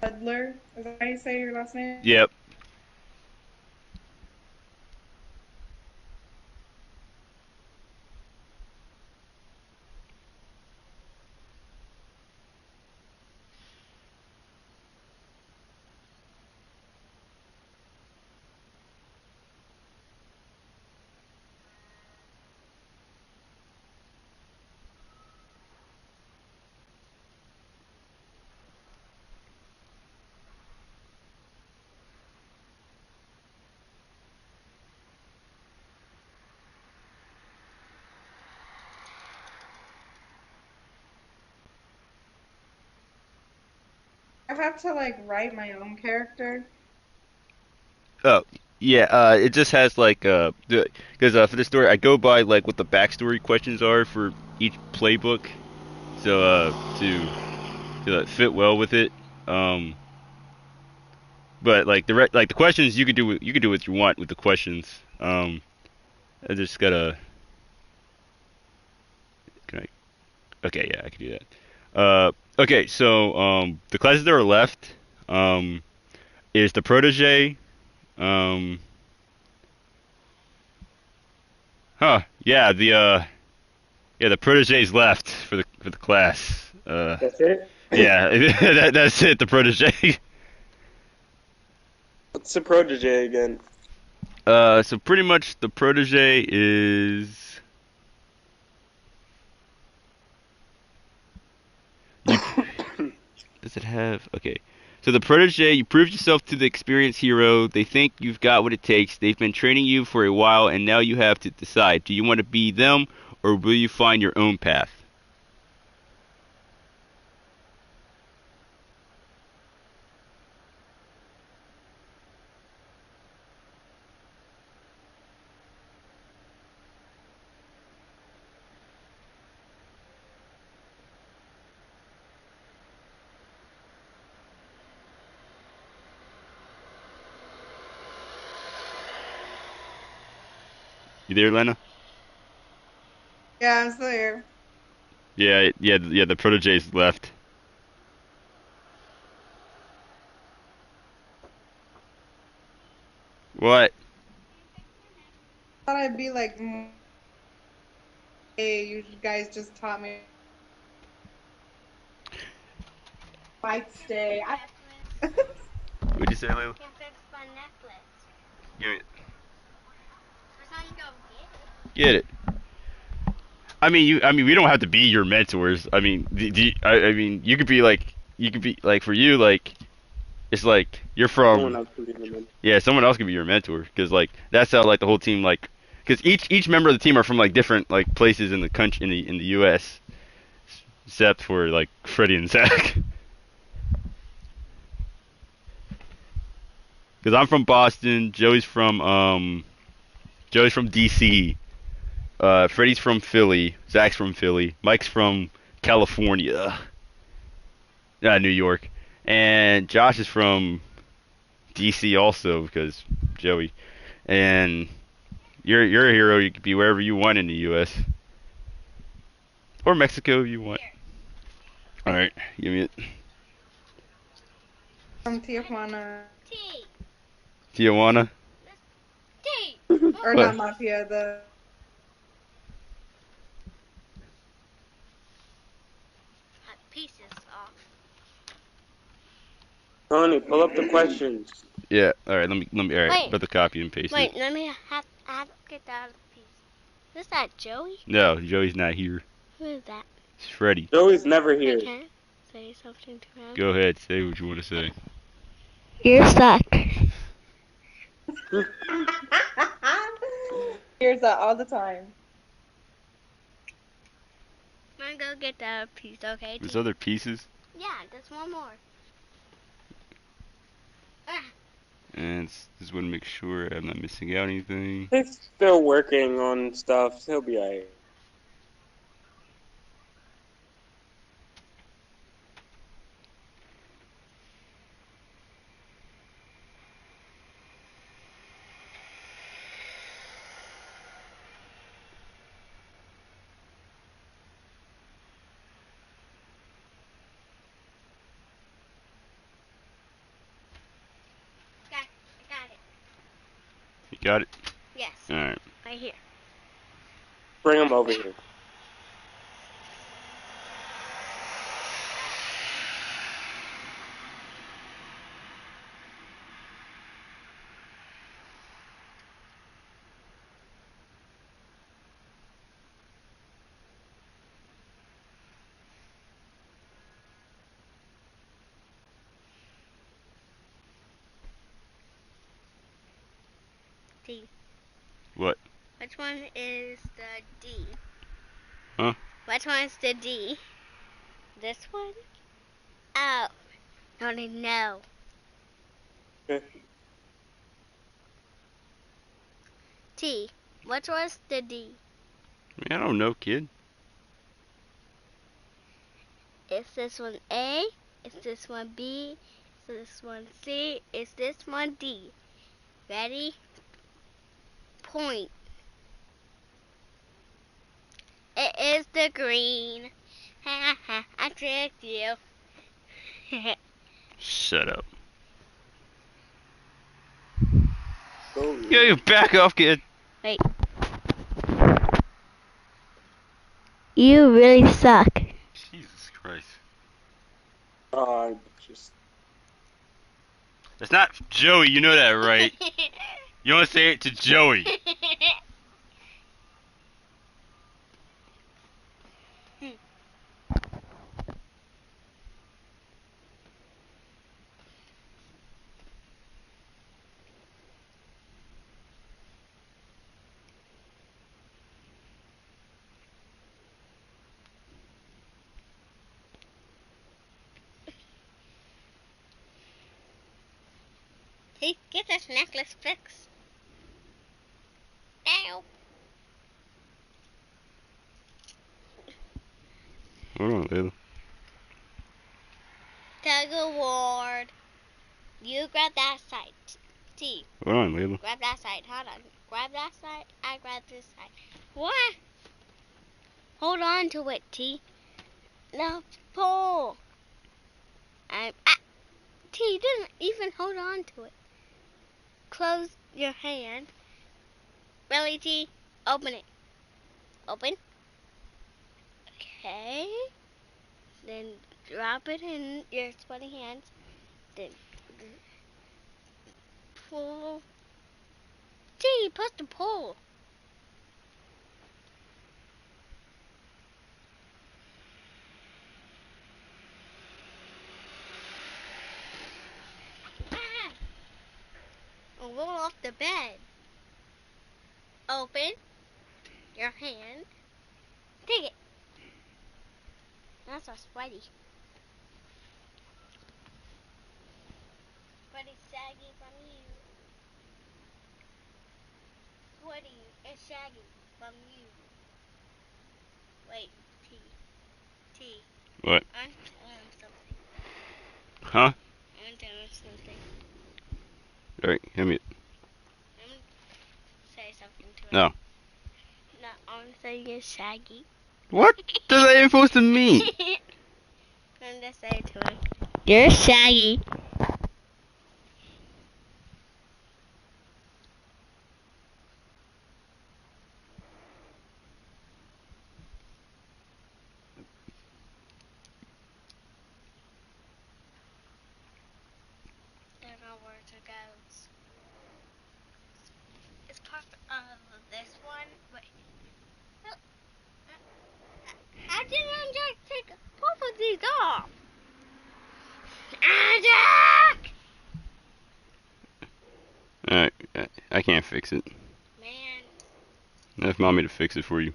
Pedler, is that how you say your last name? Yep. I have to like write my own character. Oh, yeah. It just has like because for the story I go by like what the backstory questions are for each playbook. So to fit well with it. Um, but like the questions you can do what you want with the questions. I just gotta can I okay yeah I can do that. Okay so the classes that are left is the protege. Um, yeah the protege's left for the class. That's it? Yeah that's it the protege. What's the protege again? So pretty much the protege is you. Does it have? Okay. So the protege, you proved yourself to the experienced hero. They think you've got what it takes. They've been training you for a while, and now you have to decide: do you want to be them, or will you find your own path? You there, Lena? Yeah, I'm still here. Yeah. The protege's left. What? Thought I'd be like, hey, you guys just taught me fight stay. What'd you say, Layla? Give me, get it. I mean, we don't have to be your mentors. I mean, I mean, you could be like, for you, like, it's like you're Someone from, else can be the man. yeah, someone else could be your mentor, because like that's how like the whole team like, because each member of the team are from like different like places in the country in the U.S. except for like Freddie and Zach. Because I'm from Boston, Joey's from D.C. Freddie's from Philly, Zach's from Philly, Mike's from California, New York, and Josh is from DC also because Joey. And you're a hero. You could be wherever you want in the U.S. or Mexico if you want. All right, give me it. from Tijuana, Tijuana. or What? not Mafia, the Tony, pull up the questions. Yeah. All right. Let me. All right. About to copy and paste it. I have to get that piece. Is that Joey? No, Joey's not here. Who is that? It's Freddie. Joey's never I here. can't say something to him. Go ahead. Say what you want to say. You suck. hears that all the time. I'm gonna go get that piece, okay? There's other pieces, Yeah, there's one more. and just want to make sure I'm not missing out anything. He's still working on stuff. He'll be alright. I got it. You got it. Yes, All right. right here. Bring him over here. D. What? Which one is the D? Huh? Which one is the D? This one? Oh. No, they know. T. What was the D? I don't know, kid. Is this one A? Is this one B? Is this one C? Is this one D? Ready? Point. It is the green. Ha ha, I tricked you. Shut up. Go. Yo, you back off, kid. Wait. You really suck. Jesus Christ. Just That's not Joey, you know that, right? You want to say it to Joey. Hey, get this necklace fixed. Ow. Hold on, Layla. Tug of war. You grab that side. T. Hold on, Layla. Grab that side. Hold on. Grab that side. I grab this side. What? Hold on to it, T. No, pull. T didn't even hold on to it. Close your hand. Really, T? Open it. Open. Okay. Then drop it in your sweaty hands. Then pull. T, push the pull. Ah! And roll off the bed. Open your hand. Take it. That's so sweaty. Sweaty, saggy from you. Sweaty and shaggy from you. Wait, T. What? I'm telling something. Huh? I'm telling something. Alright, hand me it. I'm gonna say something to it. No. No, I'm saying it's shaggy. What does that even supposed to mean? I'm gonna say it to him. You're shaggy. Don't know where to go. It's part of this one. Wait. How did I just take both of these off? Jack! Alright, I can't fix it. Man, Ask mommy to fix it for you.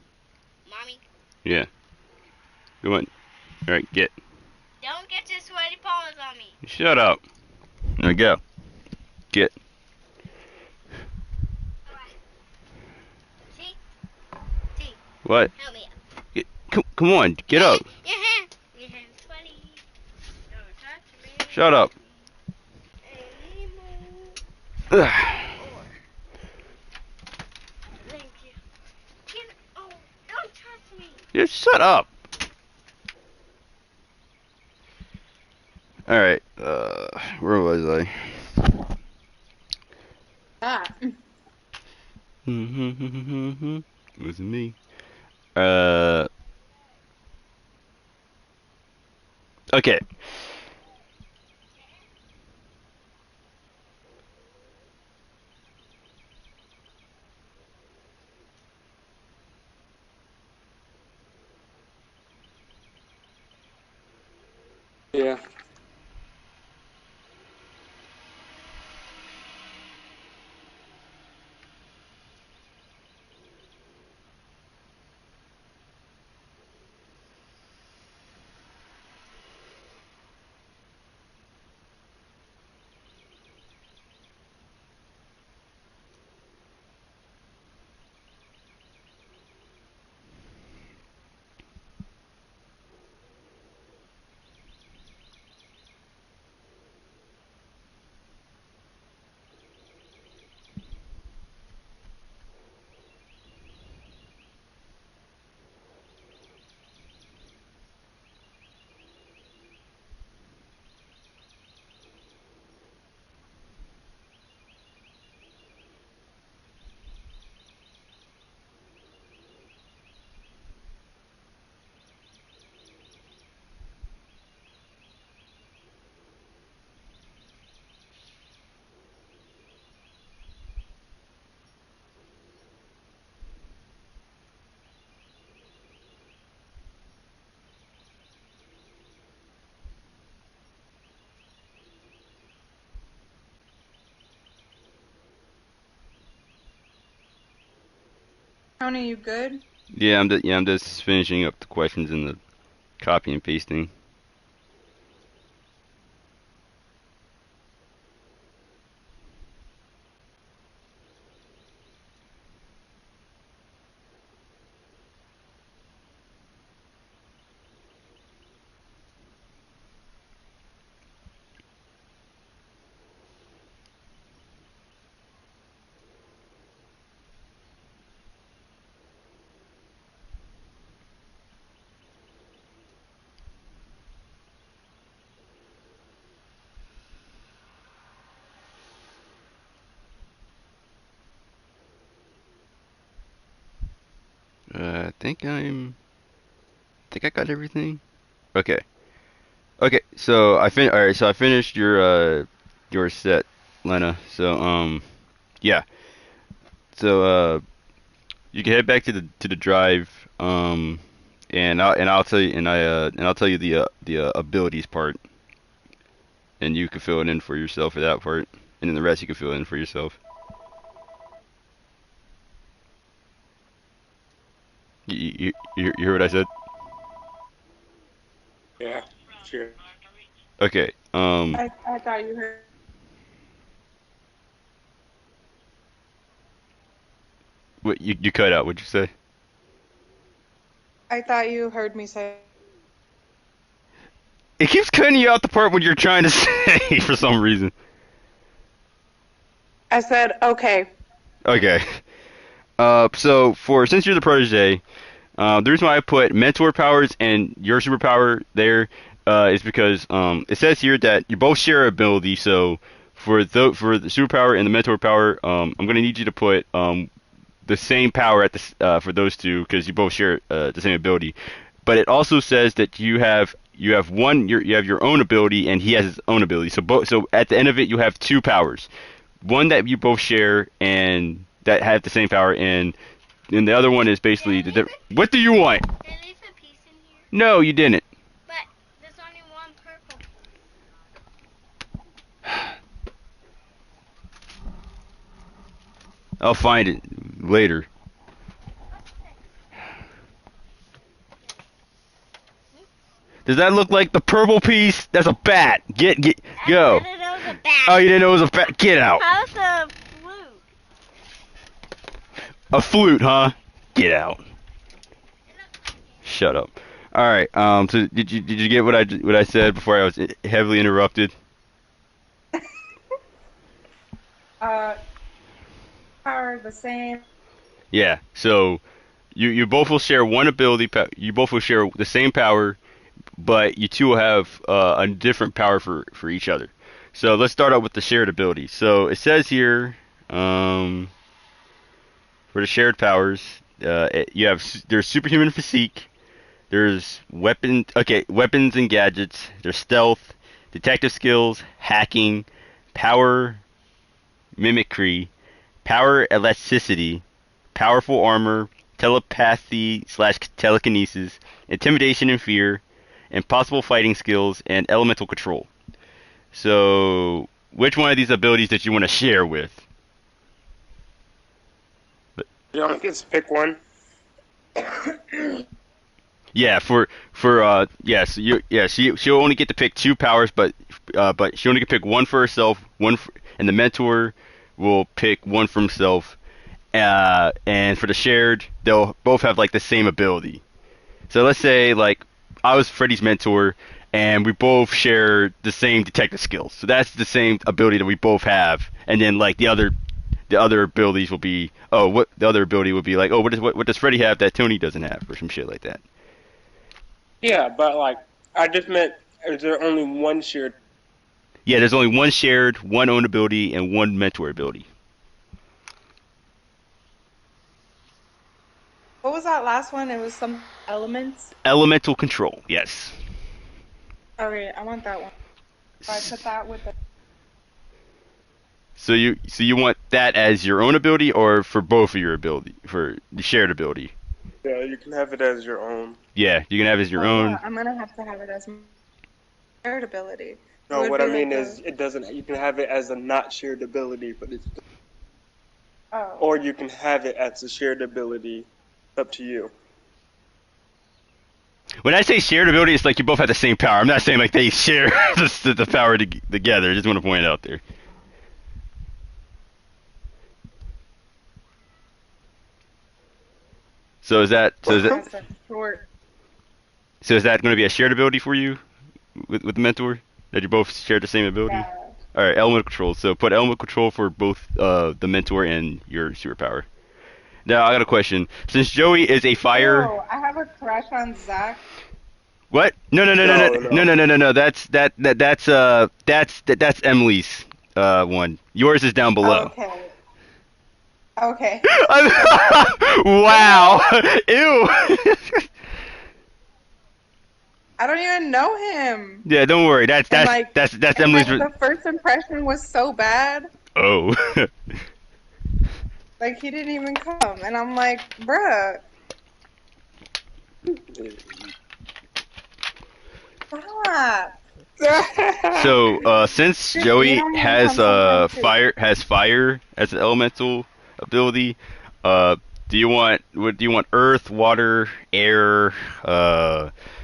Mommy, Yeah. Go on. Alright, get. don't get your sweaty paws on me. Shut up. There we go. Get. Alright. T, What? help me up. Get, come on, get up. Your hand. Your hand's sweaty. Don't touch me. Shut up. Anymore. Ugh. Thank you. Oh, don't touch me. Just shut up. Alright, where was I? Ah. It was me. Okay. yeah. Tony, you good? Yeah, I'm just finishing up the questions and the copy and pasting. I think I got everything. Okay. Okay, so all right, so I finished your set, Lena. So yeah. So you can head back to the drive and I'll tell you and I'll tell you the abilities part and you can fill it in for yourself for that part and then the rest you can fill in for yourself. You hear what I said? Yeah, sure. Okay. I thought you heard. What you cut out, what'd you say? I thought you heard me say. It keeps cutting you out the part when you're trying to say for some reason. I said okay. Okay. So since you're the protege, the reason why I put mentor powers and your superpower there is because it says here that you both share ability. So for the superpower and the mentor power, I'm gonna need you to put the same power at for those two because you both share the same ability. But it also says that you have your own ability and he has his own ability. So at the end of it you have two powers, one that you both share and that have the same power, and the other one is basically what do you want? Did I leave a piece in here? No, you didn't. But there's only one purple. I'll find it later. Does that look like the purple piece? That's a bat. Go. I didn't know it was a bat. Oh, you didn't know it was a bat? Get out. How's a flute? A flute, huh? Get out. Shut up. All right. So did you get what I said before I was heavily interrupted? Power the same. Yeah. So you both will share one ability. You both will share the same power, but you two will have a different power for each other. So let's start out with the shared ability. So it says here, for the shared powers, there's superhuman physique, there's weapons and gadgets, there's stealth, detective skills, hacking, power, mimicry, power elasticity, powerful armor, telepathy/telekinesis, intimidation and fear, impossible fighting skills, and elemental control. So, which one of these abilities did you want to share with? You only gets to pick one. Yeah, she'll only get to pick two powers, but she only can pick one for herself, and the mentor will pick one for himself. And for the shared, they'll both have like the same ability. So let's say like I was Freddy's mentor, and we both share the same detective skills. So that's the same ability that we both have. And then like the other abilities will be what the other ability would be like what does Freddy have that Tony doesn't have or some shit like that. Yeah, but like I just meant is there only one shared? Yeah, there's only one shared, one own ability, and one mentor ability. What was that last one? It was some elements. Elemental control, yes. Okay, I want that one. So I put that with the. So you want that as your own ability or for both of your ability for the shared ability? Yeah, you can have it as your own. Yeah, you can have it as your own. Yeah, I'm gonna have to have it as my shared ability. It No, would what be I mean like is it doesn't. You can have it as a not shared ability, but it's. Oh. Or you can have it as a shared ability, Up to you. When I say shared ability, it's like you both have the same power. I'm not saying like they share the power together. I just want to point it out there. So is that That's a short. so is that going to be a shared ability for you with the mentor? That you both share the same ability? Yeah. All right, element control. So put element control for both the mentor and your superpower. Now I got a question. Since Joey is a fire, Oh, I have a crush on Zach. what? No, no, no, no, no, No, no, no. no, no, no, no. That's Emily's one. Yours is down below. Okay. Okay. Wow. Ew. I don't even know him. Yeah, don't worry. That's And that's like, that's that's and Emily's. like the first impression was so bad. Oh. Like he didn't even come, and I'm like, bruh, stop. So, since Dude, you Joey don't even has come sometime too. fire as an elemental ability, do you want earth, water, air?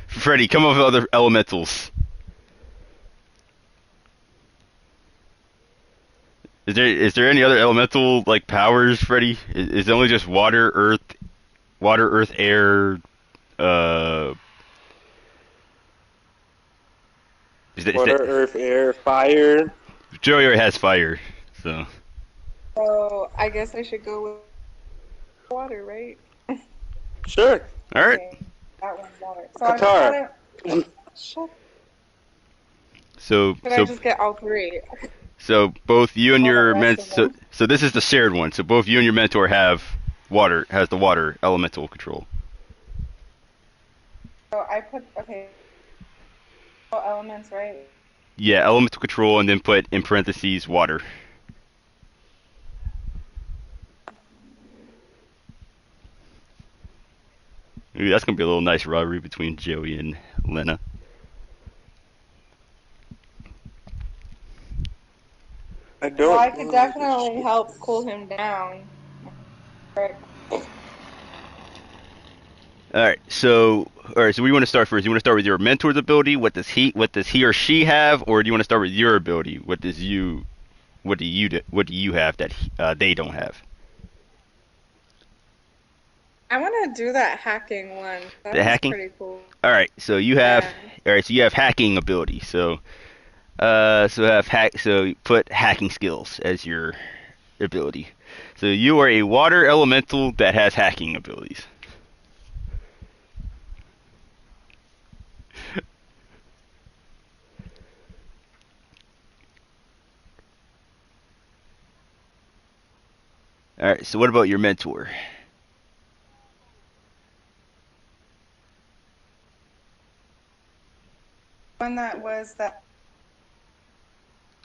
Freddy, come up with other elementals. Is there any other elemental like powers, Freddy? Is it only just water, earth, air? Uh, Water, earth, air, fire. Joey already has fire, so. So I guess I should go with water, right? Sure. All right. Okay, that one's water. So Katara. I just gotta. Shut. So Should I just get all three? So both you and All the your rest of them. so this is the shared one. So both you and your mentor has the water elemental control. So I put all elements, right? Yeah, elemental control, and then put in parentheses water. Ooh, that's gonna be a little nice rivalry between Joey and Lena. I don't. So I could definitely help cool him down. Right. All right, so what do you want to start first? You want to start with your mentor's ability? What does he or she have, or do you want to start with your ability? What do you have that they don't have? I want to do that hacking one. That The was hacking? pretty cool. All right, so you have Yeah. hacking ability. So so put hacking skills as your ability. So you are a water elemental that has hacking abilities. All right, so what about your mentor? One that was that.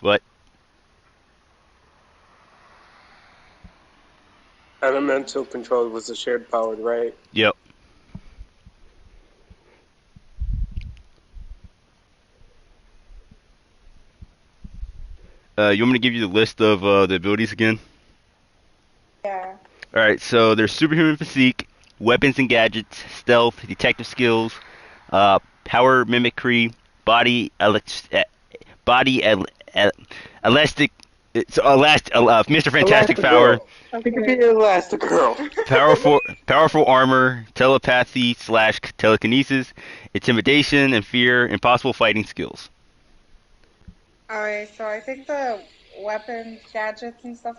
What? Elemental control was a shared power, right? Yep. You want me to give you the list of the abilities again? Yeah. All right, so there's superhuman physique, weapons and gadgets, stealth, detective skills, power mimicry, body elect- body el- el- elastic, Mr. Fantastic power, It could be Elastigirl. powerful armor, telepathy slash telekinesis, intimidation and fear, impossible fighting skills. Alright, so I think the weapons, gadgets, and stuff.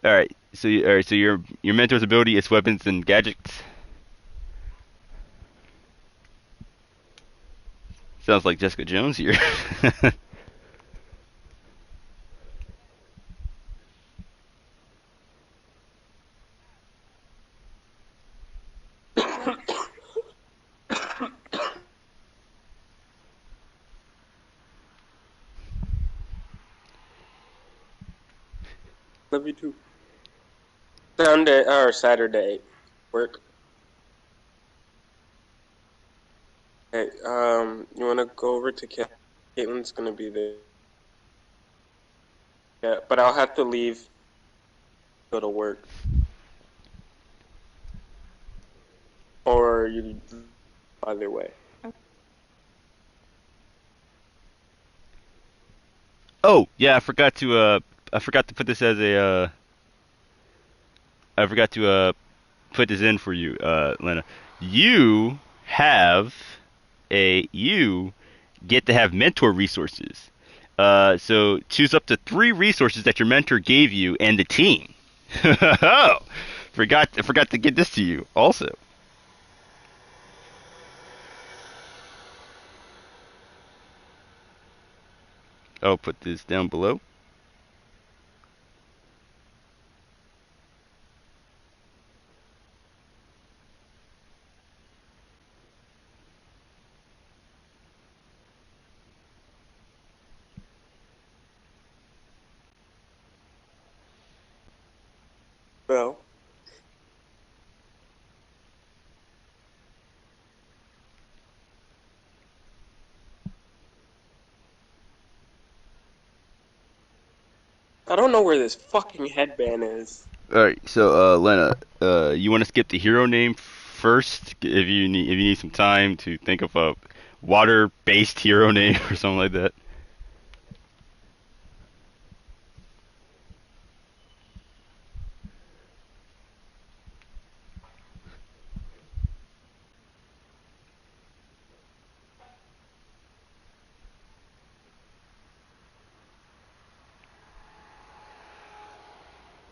All right, so your mentor's ability is weapons and gadgets. Sounds like Jessica Jones here. Love you too. Sunday or Saturday, work. Hey, you wanna go over to Caitlin's gonna be there. Yeah, but I'll have to leave. Go to work. or you either way. Oh yeah, I forgot to put this as a I forgot to put this in for you, Lena. You have you get to have mentor resources. So choose up to 3 resources that your mentor gave you and the team. Oh, I forgot to get this to you also. I'll put this down below. Well, I don't know where this fucking headband is. All right, so Lena, you want to skip the hero name first if you need some time to think of a water-based hero name or something like that.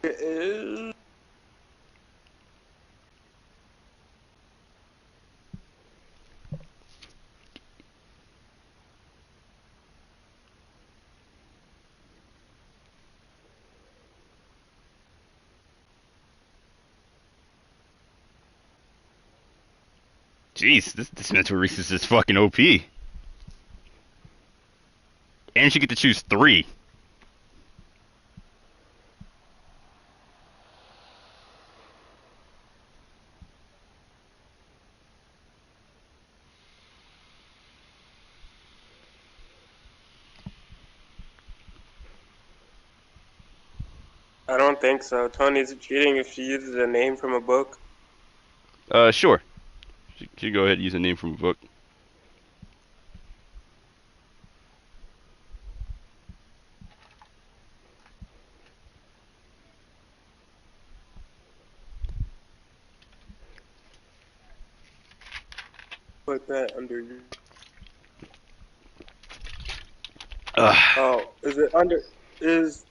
It is. Jeez, this mental resource is fucking OP. And you get to choose 3. I don't think so. Tony, is it cheating if she uses a name from a book? Sure. You go ahead and use a name from a book. Put that under. Ugh. Oh, is it under? Is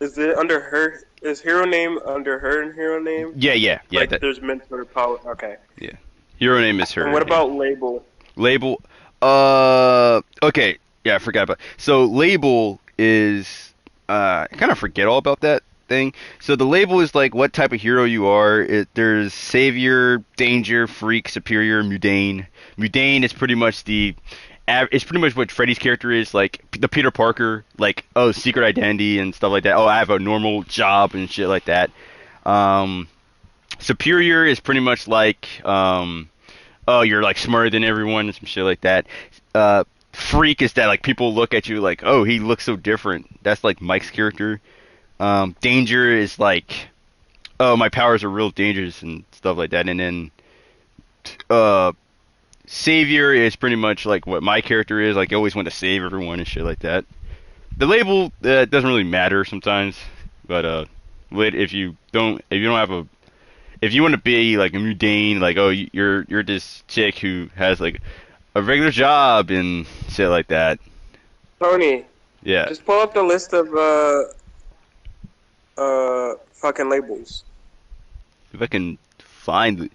it under her? Is hero name under her hero name? Yeah. Like there's mentor power. Okay. Yeah. Hero name is And her what name. about label? Label. Okay. Yeah, I forgot about. So label is. I kind of forget all about that thing. So the label is like what type of hero you are. There's savior, danger, freak, superior, mundane. Mundane is pretty much it's pretty much what Freddy's character is, like the Peter Parker, like oh secret identity and stuff like that. Oh, I have a normal job and shit like that. Um, Superior is pretty much like oh, you're like smarter than everyone and some shit like that. Freak is that like people look at you like, oh, he looks so different. That's like Mike's character. Danger is like, oh, my powers are real dangerous and stuff like that. And then uh, Savior is pretty much like what my character is. Like, I always want to save everyone and shit like that. The label doesn't really matter sometimes, but if you don't have a if you want to be like a mundane, like oh you're this chick who has like a regular job and shit like that. Tony, Yeah. just pull up the list of fucking labels. If I can find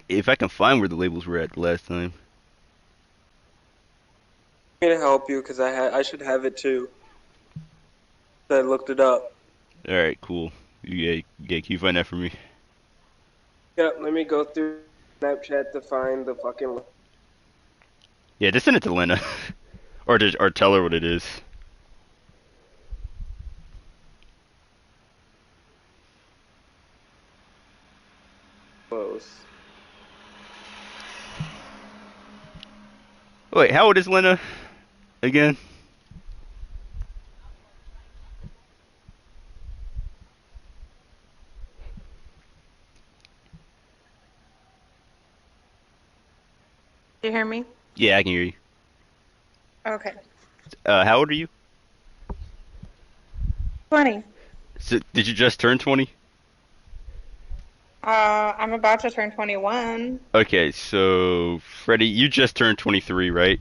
if I can find where the labels were at the last time. I'm gonna help you because I should have it too. I looked it up. All right, cool. Can you find that for me? Yeah, let me go through Snapchat to find the fucking. Yeah, just send it to Lena, or tell her what it is. Close. Wait, how old is Lena again? Do you hear me? Yeah, I can hear you. Okay. How old are you? 20. So, did you just turn 20? I'm about to turn 21. Okay, so Freddie, you just turned 23, right?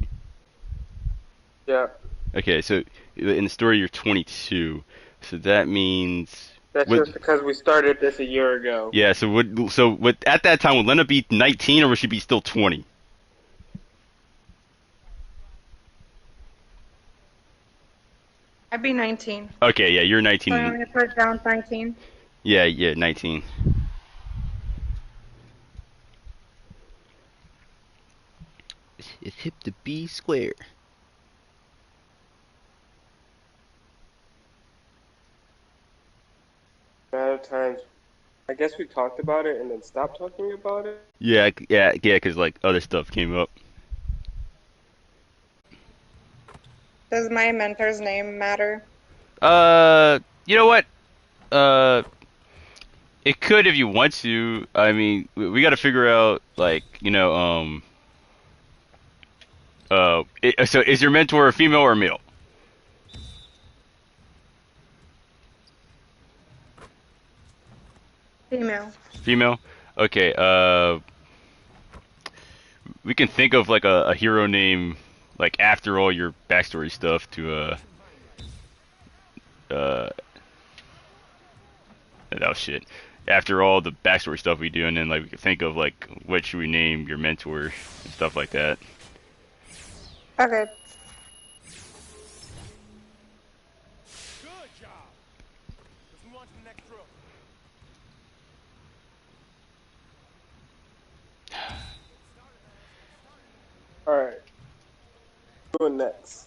Yeah, Okay, so in the story you're 22. So that means that's what? just because we started this a year ago. Yeah, so would at that time would Lena be 19 or would she be still 20? I'd be 19. Okay, yeah, you're So I'm 19. going to put down 19. Yeah, yeah, 19. It's hip to be square. Amount of times, I guess we talked about it and then stopped talking about it. Yeah, yeah, 'cause like other stuff came up. Does my mentor's name matter? You know what? Uh, it could if you want to. I mean, we got to figure out like so is your mentor a female or a male? Female. Female. Okay. We can think of like a hero name like after all your backstory stuff to uh that was shit. After all the backstory stuff we do, and then like we can think of like what should we name your mentor and stuff like that. Okay. Good job. Let's move on to the next drill. All right, doing next.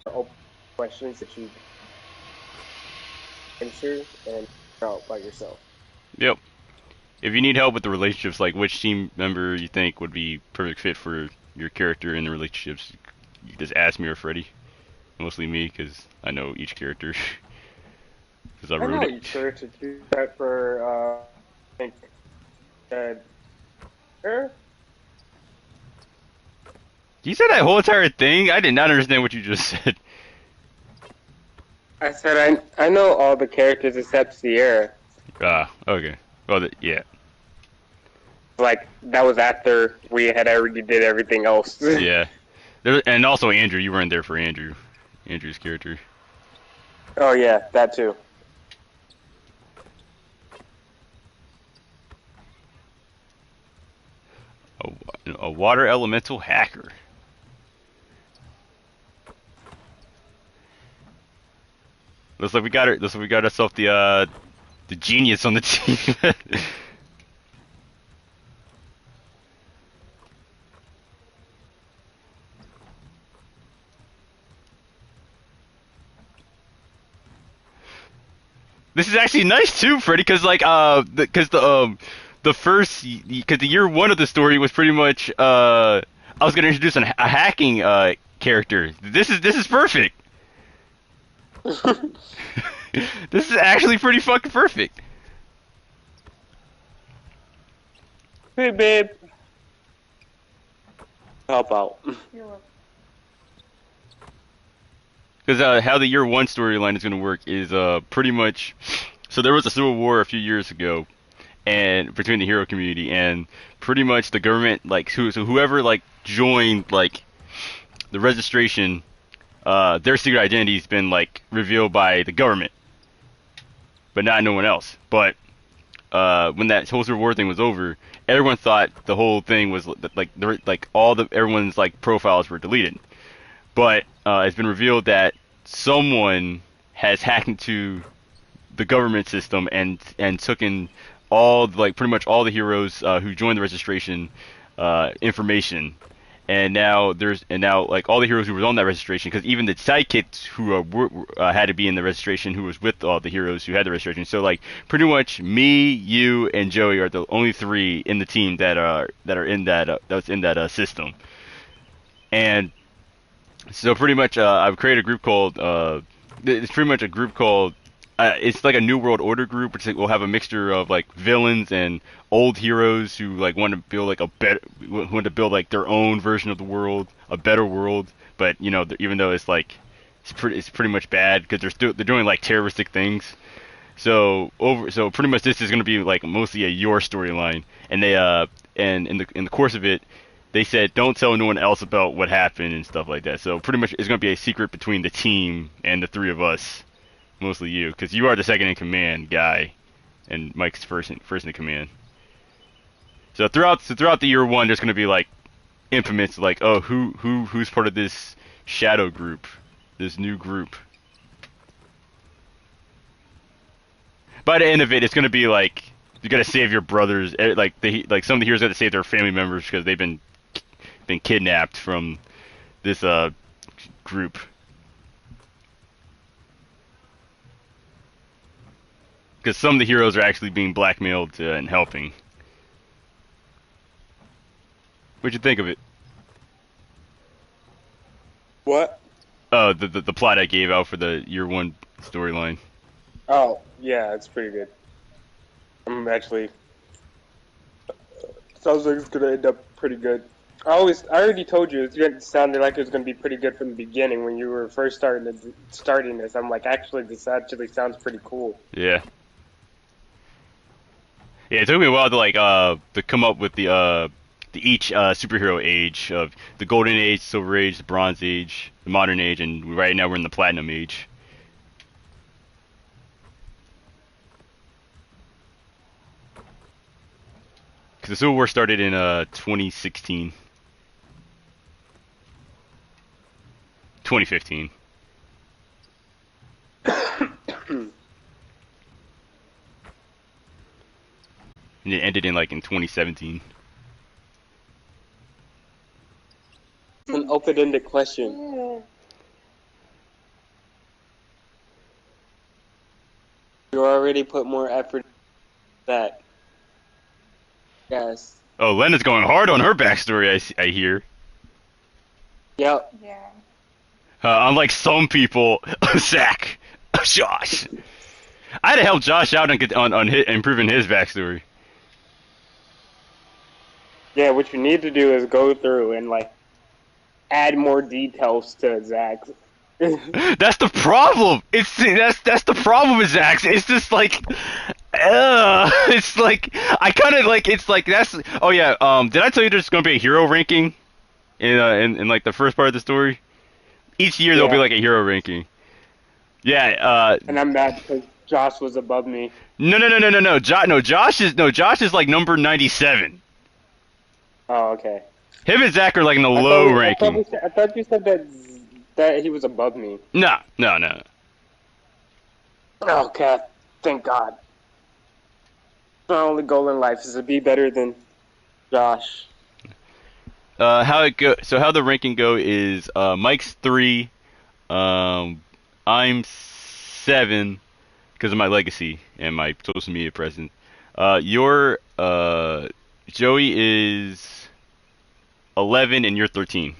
Open questions that you answer and figure out by yourself. Yep. If you need help with the relationships, like which team member you think would be perfect fit for your character in the relationships, you just ask me or Freddy. Mostly me, because I know each character. Because I I wrote know it. you sure to do that for I think her. You said that whole entire thing? I did not understand what you just said. I said I know all the characters except Sierra. Ah, okay. Well, yeah. Like that was after we had already did everything else. Yeah. And also Andrew, you weren't there for Andrew. Andrew's character. Oh yeah, that too. A water elemental hacker. Looks like we got ourselves the genius on the team. This is actually nice too, Freddy, because like the first because the year one of the story was pretty much I was gonna introduce a hacking character. This is perfect. This is actually pretty fucking perfect. Hey babe, help out. You're welcome. Because how the year one storyline is going to work is pretty much. So there was a civil war a few years ago, and between the hero community and pretty much the government, like whoever like joined like the registration, their secret identity's been like revealed by the government, but not no one else. But when that whole civil war thing was over, everyone thought the whole thing was like all the everyone's like profiles were deleted. But it's been revealed that someone has hacked into the government system and taken all like pretty much all the heroes who joined the registration information, and now like all the heroes who were on that registration, because even the sidekicks who had to be in the registration, who was with all the heroes who had the registration. So like pretty much me, you, and Joey are the only three in the team that are in that's in that system, and so pretty much, I've created a group called. It's pretty much a group called it's like a New World Order group, which will have a mixture of like villains and old heroes who like want to build like want to build like their own version of the world, a better world. But you know, even though it's pretty much bad because they're doing like terroristic things. So pretty much this is going to be like mostly a your storyline, and and in the course of it, they said don't tell no one else about what happened and stuff like that. So pretty much it's going to be a secret between the team and the three of us, mostly you, because you are the second in command guy, and Mike's first in command. So throughout the year one, there's going to be like infamous like oh who's part of this shadow group, this new group. By the end of it, it's gonna be like you gotta save your brothers. Like some of the heroes got to save their family members because they've been kidnapped from this group. Because some of the heroes are actually being blackmailed and helping. What'd you think of it? What? The plot I gave out for the year one storyline. Oh, yeah, it's pretty good. I'm actually sounds like it's gonna end up pretty good. I already told you it sounded like it was gonna be pretty good from the beginning when you were first starting this. I'm like, actually, this actually sounds pretty cool. Yeah. Yeah, it took me a while to like to come up with the each superhero age of the Golden Age, Silver Age, the Bronze Age, the Modern Age, and right now we're in the Platinum Age. Because the Civil War started in 2016. 2015. And it ended in 2017. It's an open-ended question. Yeah. You already put more effort into that. Yes. Oh, Lena's going hard on her backstory, I hear. Yep. Yeah. Unlike some people, Zach, Josh. I had to help Josh out on improving his backstory. Yeah, what you need to do is go through and add more details to Zach's. That's the problem. That's the problem with Zach's. It's just like, it's like I kind of like it's like that's. Oh yeah. Did I tell you there's gonna be a hero ranking in like the first part of the story? Each year there'll be like a hero ranking. Yeah. And I'm mad because Josh was above me. No. Josh is like number 97. Oh, okay. Him and Zach are like in the low ranking. I thought you said that he was above me. No. Okay, thank God. My only goal in life is to be better than Josh. How the ranking go is Mike's 3, I'm 7 because of my legacy and my social media presence. Your Joey is 11 and you're 13.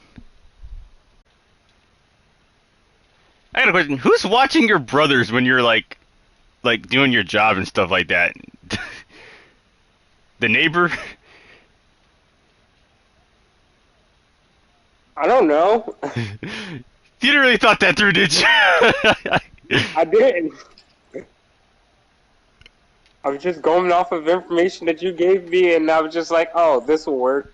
I got a question. Who's watching your brothers when you're like doing your job and stuff like that? The neighbor? I don't know. You didn't really thought that through, did you? I didn't. I was just going off of information that you gave me, and I was just like, oh, this will work.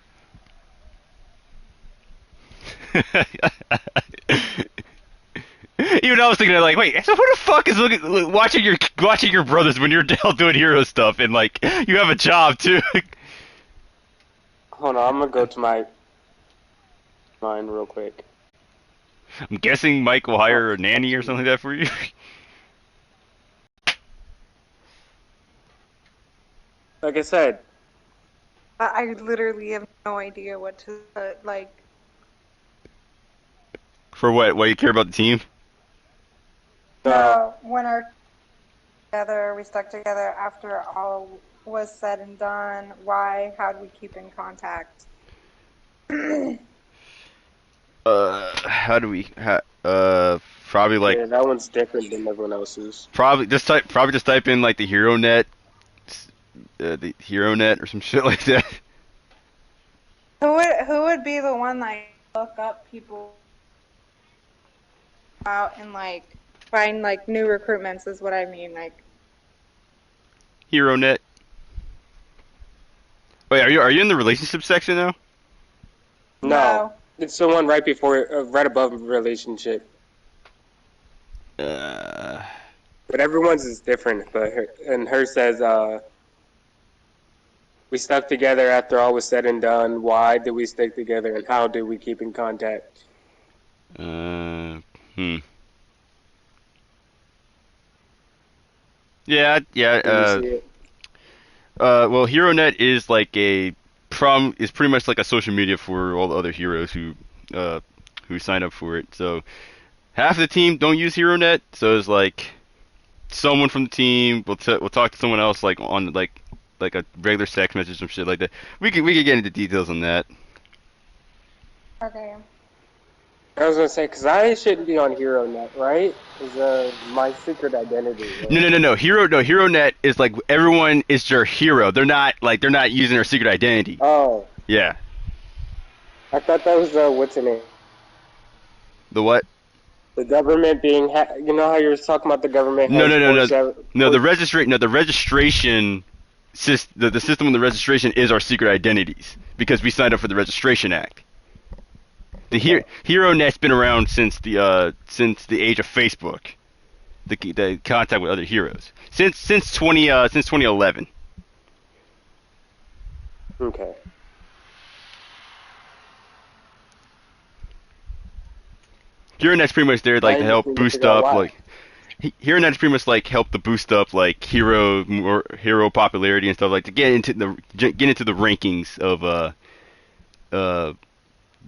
Even I was thinking like, wait, so who the fuck is watching your brothers when you're all doing hero stuff and like you have a job too? Hold on, I'm gonna go to my mind real quick. I'm guessing Mike will hire a nanny or something like that for you. Like I said, I literally have no idea what to like. For what? Why you care about the team? No, when we stuck together after all was said and done. Why? How do we keep in contact? How do we? Probably like Yeah, that one's different than everyone else's. probably just type in like the HeroNet or some shit like that. Who would be the one that look up people out and like find like new recruitments is what I mean. Like HeroNet. Wait, are you in the relationship section now? No, it's the one right before, right above relationship. Uh, But everyone's is different. But her says, we stuck together after all was said and done. Why did we stick together, and how did we keep in contact? hmm. Yeah, yeah. Can you see it? Well, HeroNet is like is pretty much like a social media for all the other heroes who sign up for it. So half the team don't use HeroNet, so it's like someone from the team will talk to someone else like on like a regular text message or shit like that. We could get into details on that. okay. I was gonna say, because I shouldn't be on HeroNet, right? Is my secret identity. Right? No. HeroNet is like everyone is your hero. They're not using their secret identity. Oh, Yeah. I thought that was what's in it? The what? The government being, you know how you were talking about the government? No. has No, the registration the system of the registration is our secret identities because we signed up for the Registration Act. The HeroNet's been around since the age of Facebook. The contact with other heroes since 2011. Okay. HeroNet's pretty much there like to help need to boost figure out up why. like HeroNet's pretty much like help to boost up like hero popularity and stuff like to get into the rankings of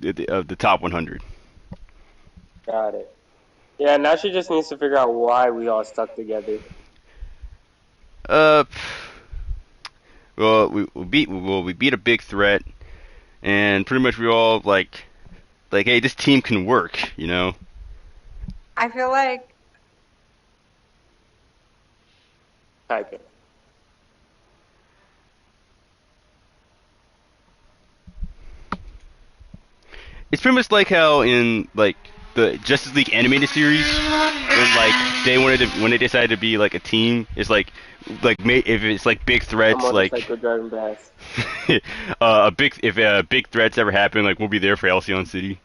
the top 100. Got it. Yeah, now she just needs to figure out why we all stuck together. Well, we beat a big threat, and pretty much we all like, hey, this team can work, you know. I feel like Type it. It's pretty much like how in like the Justice League animated series, when like when they decided to be like a team, it's like if it's like big threats, I'm like driving past. big threats ever happen, like we'll be there for Halcyon City.